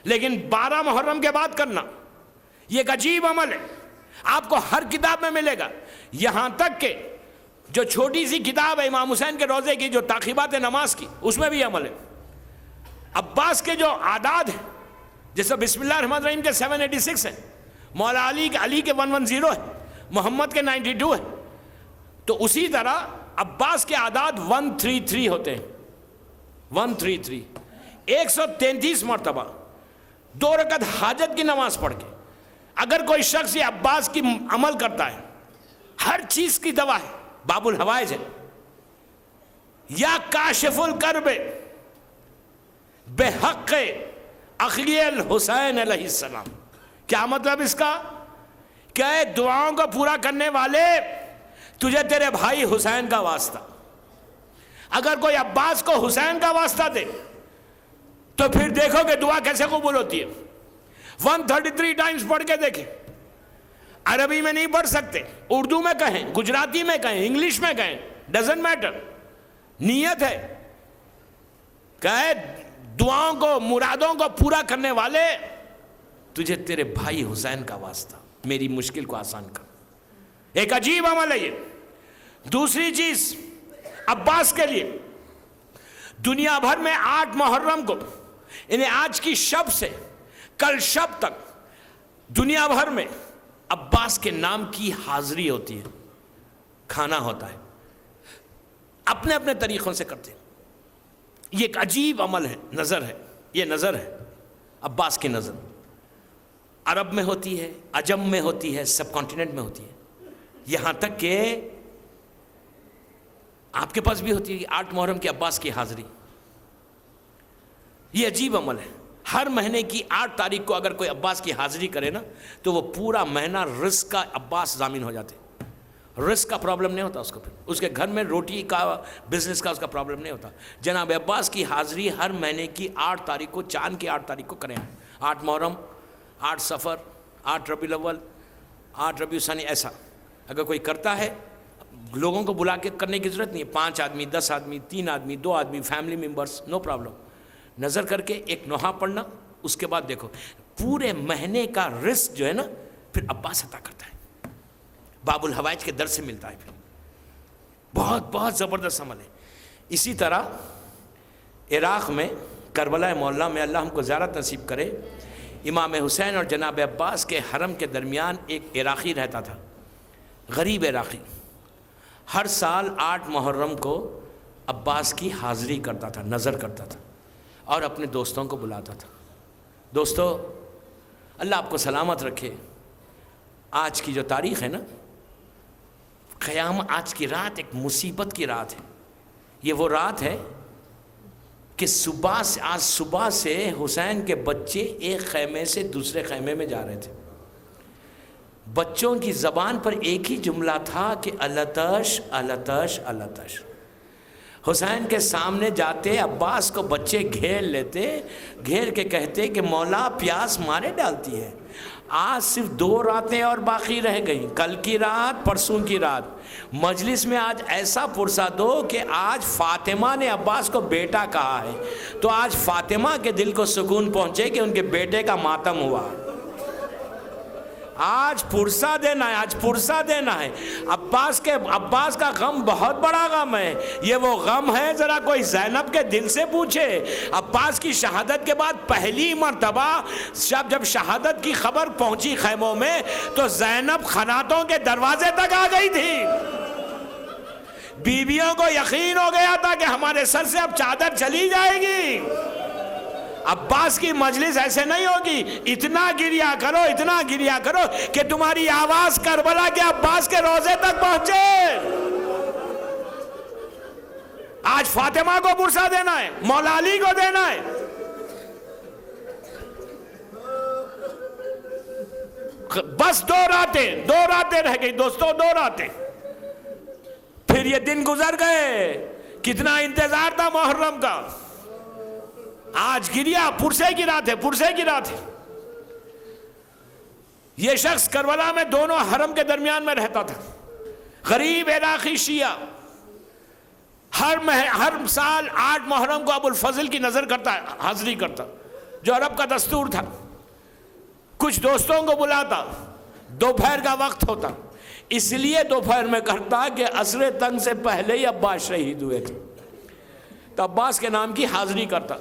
لیکن 12 محرم کے بعد کرنا. یہ ایک عجیب عمل ہے، آپ کو ہر کتاب میں ملے گا. یہاں تک کہ جو چھوٹی سی کتاب ہے امام حسین کے روزے کی، جو تعقیبات نماز کی، اس میں بھی عمل ہے. عباس کے جو عادات ہیں، جیسے بسم اللہ الرحمن الرحیم کے 786 ہیں، مولا علی کے 110 ہے، محمد کے 92 ہے، تو اسی طرح عباس کے عادات 133 ہوتے ہیں. 133 133 مرتبہ 2 رکعت حاجت کی نماز پڑھ کے اگر کوئی شخص یہ عباس کی عمل کرتا ہے، ہر چیز کی دوا ہے، باب الحوائج ہے. یا کاشف الکرب بحق اخی الحسین علیہ السلام. کیا مطلب اس کا؟ کہ دعاؤں کو پورا کرنے والے تجھے تیرے بھائی حسین کا واسطہ. اگر کوئی عباس کو حسین کا واسطہ دے تو پھر دیکھو کہ دعا کیسے قبول ہوتی ہے. 133 ٹائمز پڑھ کے دیکھیں. عربی میں نہیں پڑھ سکتے، اردو میں کہیں، گجراتی میں کہیں، انگلش میں کہیں، ڈزنٹ میٹر. نیت ہے کہ دعاؤں کو مرادوں کو پورا کرنے والے تجھے تیرے بھائی حسین کا واسطہ میری مشکل کو آسان کر. ایک عجیب عمل ہے یہ. دوسری چیز عباس کے لیے دنیا بھر میں 8 محرم کو، انہیں آج کی شب سے کل شب تک دنیا بھر میں عباس کے نام کی حاضری ہوتی ہے، کھانا ہوتا ہے، اپنے اپنے طریقوں سے کرتے ہیں. یہ ایک عجیب عمل ہے، نظر ہے، یہ نظر ہے عباس کی نظر. عرب میں ہوتی ہے، عجم میں ہوتی ہے، سب کانٹیننٹ میں ہوتی ہے، یہاں تک کہ آپ کے پاس بھی ہوتی ہے 8 محرم کی عباس کی حاضری. یہ عجیب عمل ہے. ہر مہینے کی 8 تاریخ کو اگر کوئی عباس کی حاضری کرے نا تو وہ پورا مہینہ رزق کا عباس ضامن ہو جاتے. رزق کا پرابلم نہیں ہوتا اس کو، پھر اس کے گھر میں روٹی کا بزنس کا اس کا پرابلم نہیں ہوتا. جناب عباس کی حاضری ہر مہینے کی 8 تاریخ کو، چاند کی 8 تاریخ کو کریں. 8 محرم، 8 صفر، 8 ربیع الاول، 8 ربیع ثانی. ایسا اگر کوئی کرتا ہے، لوگوں کو بلا کے کرنے کی ضرورت نہیں ہے. 5 آدمی، 10 آدمی، 3 آدمی، 2 آدمی، فیملی ممبرس، نو پرابلم. نظر کر کے ایک نوحہ پڑھنا، اس کے بعد دیکھو پورے مہینے کا رزق جو ہے نا پھر عباس عطا کرتا ہے. باب الحوائج کے در سے ملتا ہے. پھر بہت بہت زبردست عمل ہے. اسی طرح عراق میں کربلا معلیٰ میں، اللہ ہم کو زیارت نصیب کرے، امام حسین اور جناب عباس کے حرم کے درمیان ایک عراقی رہتا تھا، غریب عراقی. ہر سال 8 محرم کو عباس کی حاضری کرتا تھا، نظر کرتا تھا اور اپنے دوستوں کو بلاتا تھا. دوستو اللہ آپ کو سلامت رکھے. آج کی جو تاریخ ہے نا، آج کی رات ایک مصیبت کی رات ہے. یہ وہ رات ہے کہ آج صبح سے حسین کے بچے ایک خیمے سے دوسرے خیمے میں جا رہے تھے. بچوں کی زبان پر ایک ہی جملہ تھا کہ التش التش التش. حسین کے سامنے جاتے عباس کو بچے گھیر لیتے, گھیر کے کہتے کہ مولا پیاس مارے ڈالتی ہے, آج صرف 2 راتیں اور باقی رہ گئیں, کل کی رات پرسوں کی رات, مجلس میں آج ایسا پرسا دو کہ آج فاطمہ نے عباس کو بیٹا کہا ہے تو آج فاطمہ کے دل کو سکون پہنچے کہ ان کے بیٹے کا ماتم ہوا. آج پرسا دینا ہے, آج پرسا دینا ہے. عباس کا غم بہت بڑا غم ہے. یہ وہ غم ہے ذرا کوئی زینب کے دل سے پوچھے. عباس کی شہادت کے بعد پہلی مرتبہ جب شہادت کی خبر پہنچی خیموں میں تو زینب خناتوں کے دروازے تک آ گئی تھی. بیویوں کو یقین ہو گیا تھا کہ ہمارے سر سے اب چادر چلی جائے گی. عباس کی مجلس ایسے نہیں ہوگی, اتنا گریا کرو کہ تمہاری آواز کربلا کے عباس کے روزے تک پہنچے. آج فاطمہ کو پرسا دینا ہے, مولا علی کو دینا ہے. بس 2 راتیں رہ گئی دوستو, 2 راتیں. پھر یہ دن گزر گئے. کتنا انتظار تھا محرم کا. آج گریا, پرسے کی رات ہے. یہ شخص کربلا میں دونوں حرم کے درمیان میں رہتا تھا. غریب عراقی شیعہ ہر سال 8 محرم کو ابو الفضل کی نظر کرتا, حاضری کرتا, جو عرب کا دستور تھا. کچھ دوستوں کو بلاتا, دوپہر کا وقت ہوتا, اس لیے دوپہر میں کرتا کہ عصر تنگ سے پہلے ہی عباس شہید ہوئے تھے, تو عباس کے نام کی حاضری کرتا.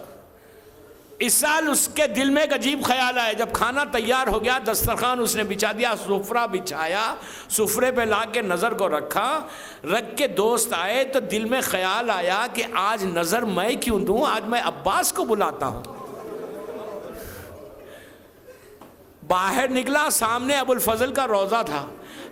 اس سال اس کے دل میں ایک عجیب خیال آیا. جب کھانا تیار ہو گیا, دسترخوان اس نے بچھا دیا, سفرہ بچھایا, سفرے پہ لا کے نظر کو رکھ کے دوست آئے تو دل میں خیال آیا کہ آج نظر میں کیوں دوں, آج میں عباس کو بلاتا ہوں. باہر نکلا, سامنے ابو الفضل کا روضہ تھا.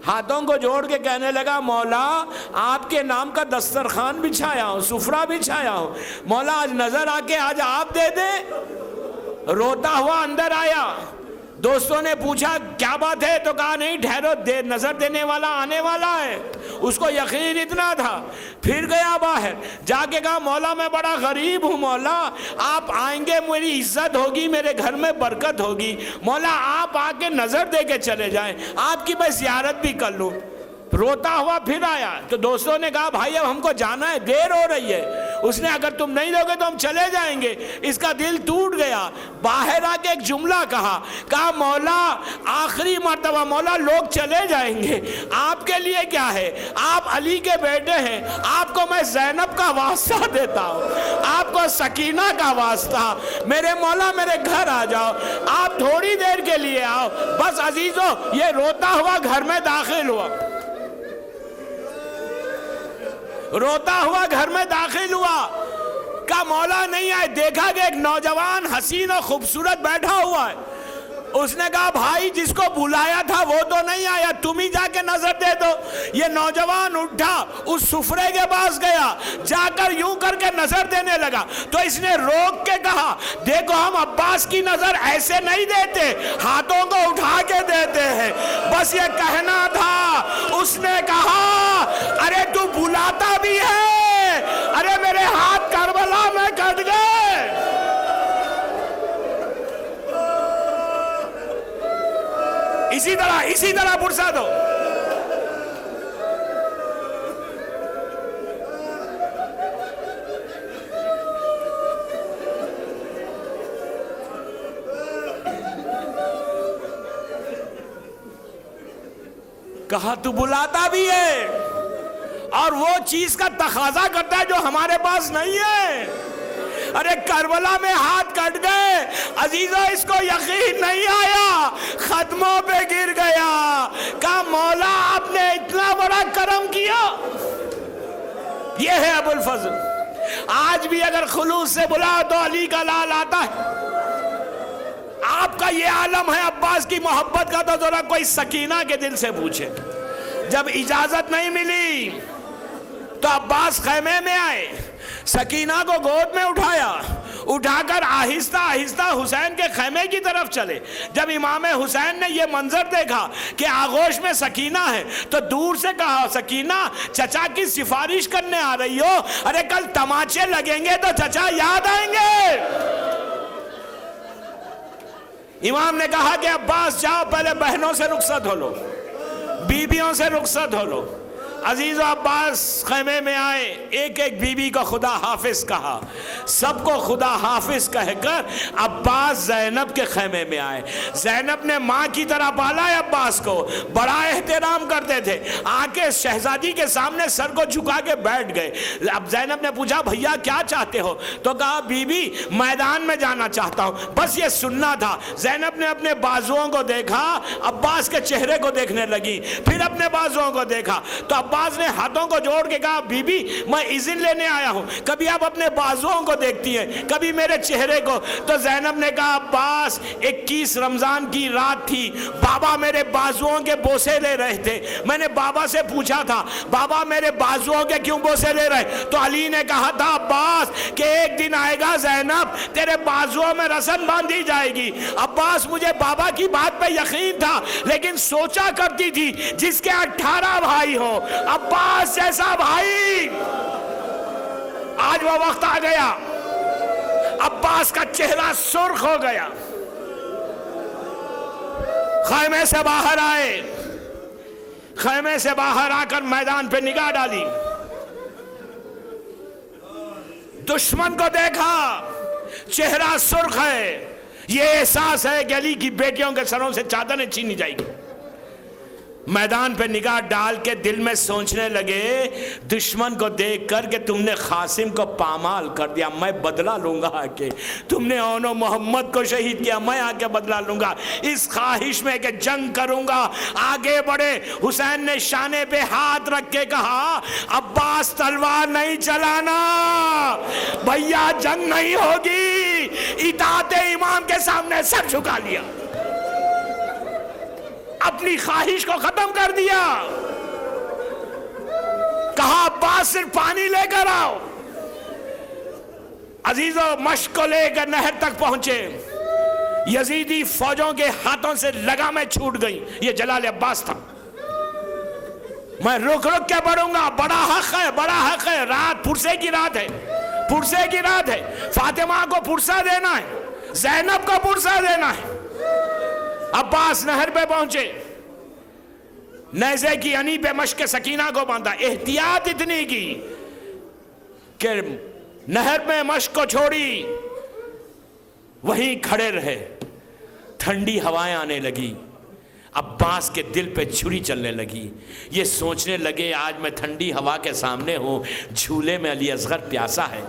ہاتھوں کو جوڑ کے کہنے لگا مولا آپ کے نام کا دسترخوان بچھایا ہوں, سفرہ بچھایا ہوں, مولا آج نظر آ کے آج آپ دے دیں. روتا ہوا اندر آیا. دوستوں نے پوچھا کیا بات ہے, تو کہا نہیں ٹھہرو, نظر دینے والا آنے والا ہے. اس کو یقین اتنا تھا. پھر گیا باہر, جا کے کہا مولا میں بڑا غریب ہوں, مولا آپ آئیں گے میری عزت ہوگی, میرے گھر میں برکت ہوگی, مولا آپ آ کے نظر دے کے چلے جائیں, آپ کی میں زیارت بھی کر لوں. روتا ہوا پھر آیا تو دوستوں نے کہا بھائی اب ہم کو جانا ہے, دیر ہو رہی ہے. اس نے کہا اگر تم نہیں دو گے تو ہم چلے جائیں گے. اس کا دل ٹوٹ گیا. باہر آ کے ایک جملہ کہا مولا آخری مرتبہ, مولا لوگ چلے جائیں گے, آپ کے لیے کیا ہے, آپ علی کے بیٹے ہیں, آپ کو میں زینب کا واسطہ دیتا ہوں, آپ کو سکینہ کا واسطہ, میرے مولا میرے گھر آ جاؤ, آپ تھوڑی دیر کے لیے آؤ بس. عزیزو یہ روتا ہوا گھر میں داخل ہوا, کہا مولا نہیں آئے. دیکھا کہ ایک نوجوان حسین و خوبصورت بیٹھا ہوا ہے. اس نے کہا بھائی جس کو بلایا تھا وہ تو نہیں آیا, تم ہی جا کے نظر دے دو. یہ نوجوان اٹھا, اس سفرے کے پاس گیا, جا کر یوں کر کے نظر دینے لگا. تو اس نے روک کے کہا دیکھو ہم عباس کی نظر ایسے نہیں دیتے, ہاتھوں کو اٹھا کے دیتے ہیں, بس یہ کہنا تھا. اس نے کہا ارے تو بلاتا بھی ہے, ارے میرے ہاتھ کربلا میں کٹ گئے. اسی طرح پرسا دو. کہا تو بلاتا بھی ہے اور وہ چیز کا تقاضا کرتا ہے جو ہمارے پاس نہیں ہے. ارے کربلا میں ہاتھ کٹ گئے. عزیزو اس کو یقین نہیں آیا, ختموں پہ گر گیا. کہا مولا آپ نے اتنا بڑا کرم کیا. یہ ہے ابو الفضل. آج بھی اگر خلوص سے بلا تو علی کا لال آتا ہے. آپ کا یہ عالم ہے عباس کی محبت کا, تو ذرا کوئی سکینہ کے دل سے پوچھے. جب اجازت نہیں ملی تو عباس خیمے میں آئے, سکینہ کو گود میں اٹھایا, اٹھا کر آہستہ آہستہ حسین کے خیمے کی طرف چلے. جب امام حسین نے یہ منظر دیکھا کہ آغوش میں سکینہ ہے تو دور سے کہا سکینہ چچا کی سفارش کرنے آ رہی ہو؟ ارے کل تماچے لگیں گے تو چچا یاد آئیں گے. امام نے کہا کہ عباس جاؤ پہلے بہنوں سے رخصت ہو لو، بیویوں سے رخصت ہو لو. عزیز و عباس خیمے میں آئے، ایک ایک بیوی کو خدا حافظ کہا، سب کو خدا حافظ کہہ کر عباس زینب کے خیمے میں آئے. زینب نے ماں کی طرح پالا ہے عباس کو، بڑا احترام کرتے تھے. آ کے شہزادی کے سامنے سر کو جھکا کے بیٹھ گئے. اب زینب نے پوچھا بھیا کیا چاہتے ہو؟ تو کہا بی بی میدان میں جانا چاہتا ہوں، بس یہ سننا تھا. زینب نے اپنے بازوؤں کو دیکھا، عباس کے چہرے کو دیکھنے لگی، پھر اپنے بازوؤں کو دیکھا تو عباس نے ہاتھوں کو جوڑ کے کہا بی بی میں اذن لینے آیا ہوں. کبھی آپ اپنے بازوؤں کو دیکھتی ہیں، کبھی میرے چہرے کو. تو زینب نے کہا عباس 21 رمضان کی رات تھی، بابا میرے بازوؤں کے بوسے لے رہے تھے. میں نے بابا سے پوچھا تھا بابا میرے بازوؤں کے کیوں بوسے لے رہے؟ تو علی نے کہا تھا عباس کہ ایک دن آئے گا زینب تیرے بازوؤں میں رسن باندھی جائے گی. عباس مجھے بابا کی بات پہ یقین تھا لیکن سوچا کرتی تھی جس کے 18 بھائی ہوں عباس جیسا بھائی. آج وہ وقت آ گیا، عباس کا چہرہ سرخ ہو گیا. خیمے سے باہر آئے، خیمے سے باہر آ کر میدان پہ نگاہ ڈالی، دشمن کو دیکھا، چہرہ سرخ ہے. یہ احساس ہے کہ علی کی بیٹیوں کے سروں سے چادریں چھینی جائے گی. میدان پہ نگاہ ڈال کے دل میں سوچنے لگے دشمن کو دیکھ کر کہ تم نے قاسم کو پامال کر دیا، میں بدلہ لوں گا. آ کے تم نے اون و محمد کو شہید کیا، میں آ کے بدلہ لوں گا اس خواہش میں کہ جنگ کروں گا. آگے بڑھے، حسین نے شانے پہ ہاتھ رکھ کے کہا عباس تلوار نہیں چلانا، بھیا جنگ نہیں ہوگی. اطاعت امام کے سامنے سر جھکا لیا، اپنی خواہش کو ختم کر دیا. کہا عباس صرف پانی لے کر آؤ. عزیزو مشق کو لے کر نہر تک پہنچے، یزیدی فوجوں کے ہاتھوں سے لگامیں چھوٹ گئی. یہ جلال عباس تھا. میں رک رک کے پڑھوں گا، بڑا حق ہے، بڑا حق ہے. رات پرسے کی رات ہے، پرسے کی رات ہے. فاطمہ کو پرسہ دینا ہے، زینب کو پرسہ دینا ہے. عباس نہر پہ پہنچے، نیزے کی انی پہ مشق سکینہ کو باندھا. احتیاط اتنی کی کہ نہر میں مشق کو چھوڑی، وہیں کھڑے رہے. ٹھنڈی ہوائیں آنے لگی، عباس کے دل پہ چھری چلنے لگی. یہ سوچنے لگے آج میں ٹھنڈی ہوا کے سامنے ہوں، جھولے میں علی اصغر پیاسا ہے،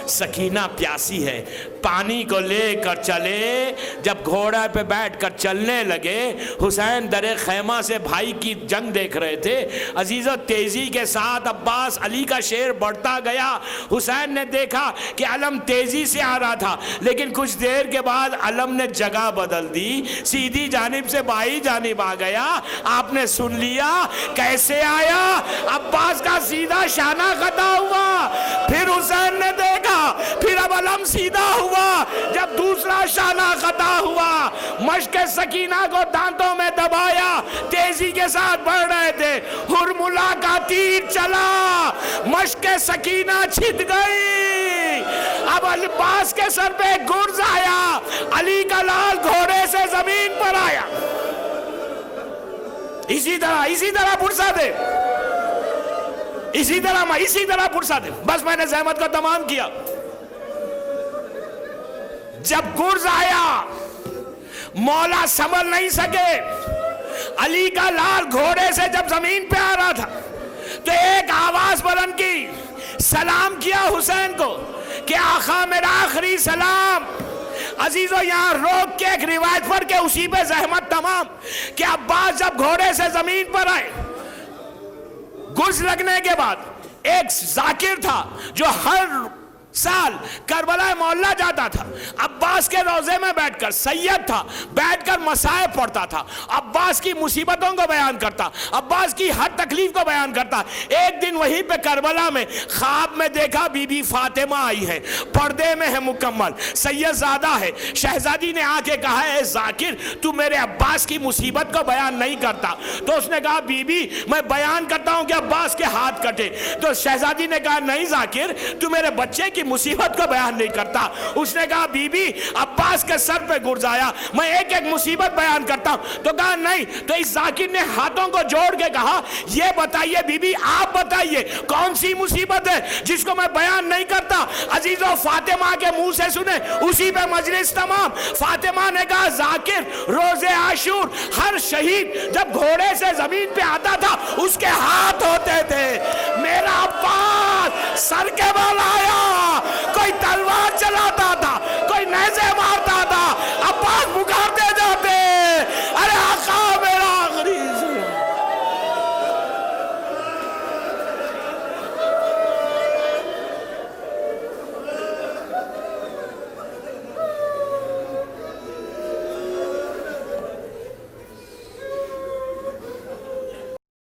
سکینہ پیاسی ہے. پانی کو لے کر چلے. جب گھوڑا پہ بیٹھ کر چلنے لگے، حسین در خیمہ سے بھائی کی جنگ دیکھ رہے تھے. عزیزو تیزی کے ساتھ عباس علی کا شیر بڑھتا گیا. حسین نے دیکھا کہ علم تیزی سے آ رہا تھا لیکن کچھ دیر کے بعد علم نے جگہ بدل دی، سیدھی جانب سے بائیں جانب آ گیا. آپ نے سن لیا کیسے آیا، عباس کا سیدھا شانہ خطا ہوا. پھر حسین نے دیکھا، پھر اب علم سیدھا ہوا. جب دوسرا شانہ خطا ہوا، مشق سکینہ کو دانتوں میں دبایا، تیزی کے ساتھ بڑھ رہے تھے. ہرملا کا تیر چلا، مشق سکینہ چھت گئی. اب عباس کے سر پہ گرز آیا، علی کا لال گھوڑے سے زمین پر آیا. اسی طرح پرسا دے، اسی طرح پرسا دے. بس میں نے زحمت کا تمام کیا. جب گرز آیا، مولا سنبھل نہیں سکے. علی کا لال گھوڑے سے جب زمین پہ آ رہا تھا تو ایک آواز بلند کی، سلام کیا حسین کو کہ آقا میرا آخری سلام. عزیزو یہاں روک کے ایک روایت پڑھ کے اسی پہ زحمت تمام کہ عباس جب گھوڑے سے زمین پر آئے، گرز لگنے کے بعد ایک ذاکر تھا جو ہر سال کربلا معلیٰ جاتا تھا، عباس کے روضے میں بیٹھ کر، سید تھا، بیٹھ کر مصائب پڑھتا تھا، عباس کی مصیبتوں کو بیان کرتا، عباس کی ہر تکلیف کو بیان کرتا۔ ایک دن وہیں پہ کربلا میں خواب میں دیکھا بی بی فاطمہ آئی ہے، پردے میں ہے مکمل، سید زادہ ہے۔ شہزادی نے آ کے کہا اے ذاکر تو میرے عباس کی مصیبت کو بیان نہیں کرتا؟ تو اس نے کہا بی بی میں بیان کرتا ہوں کہ عباس کے ہاتھ کٹے۔ تو شہزادی نے کہا نہیں ذاکر تو میرے بچے کی مصیبت کو بیان نہیں کرتا۔ اس نے کہا بی بی عباس کے سر پہ گرز آیا، میں ایک ایک مصیبت بیان کرتا ہوں۔ تو کہا نہیں۔ تو اس ذاکر نے ہاتھوں کو جوڑ کے کہا یہ بتائیے بی بی آپ بتائیے کون سی مصیبت ہے جس کو میں بیان نہیں کرتا؟ عزیزو فاطمہ کے منہ سے سنے، اسی پہ مجلس تمام۔ فاطمہ نے کہا ذاکر روز عاشور ہر شہید جب گھوڑے سے زمین پہ آتا تھا اس کے ہاتھ ہوتے تھے، میرا عباس سر کے بال آیا کوئی تلوار چلاتا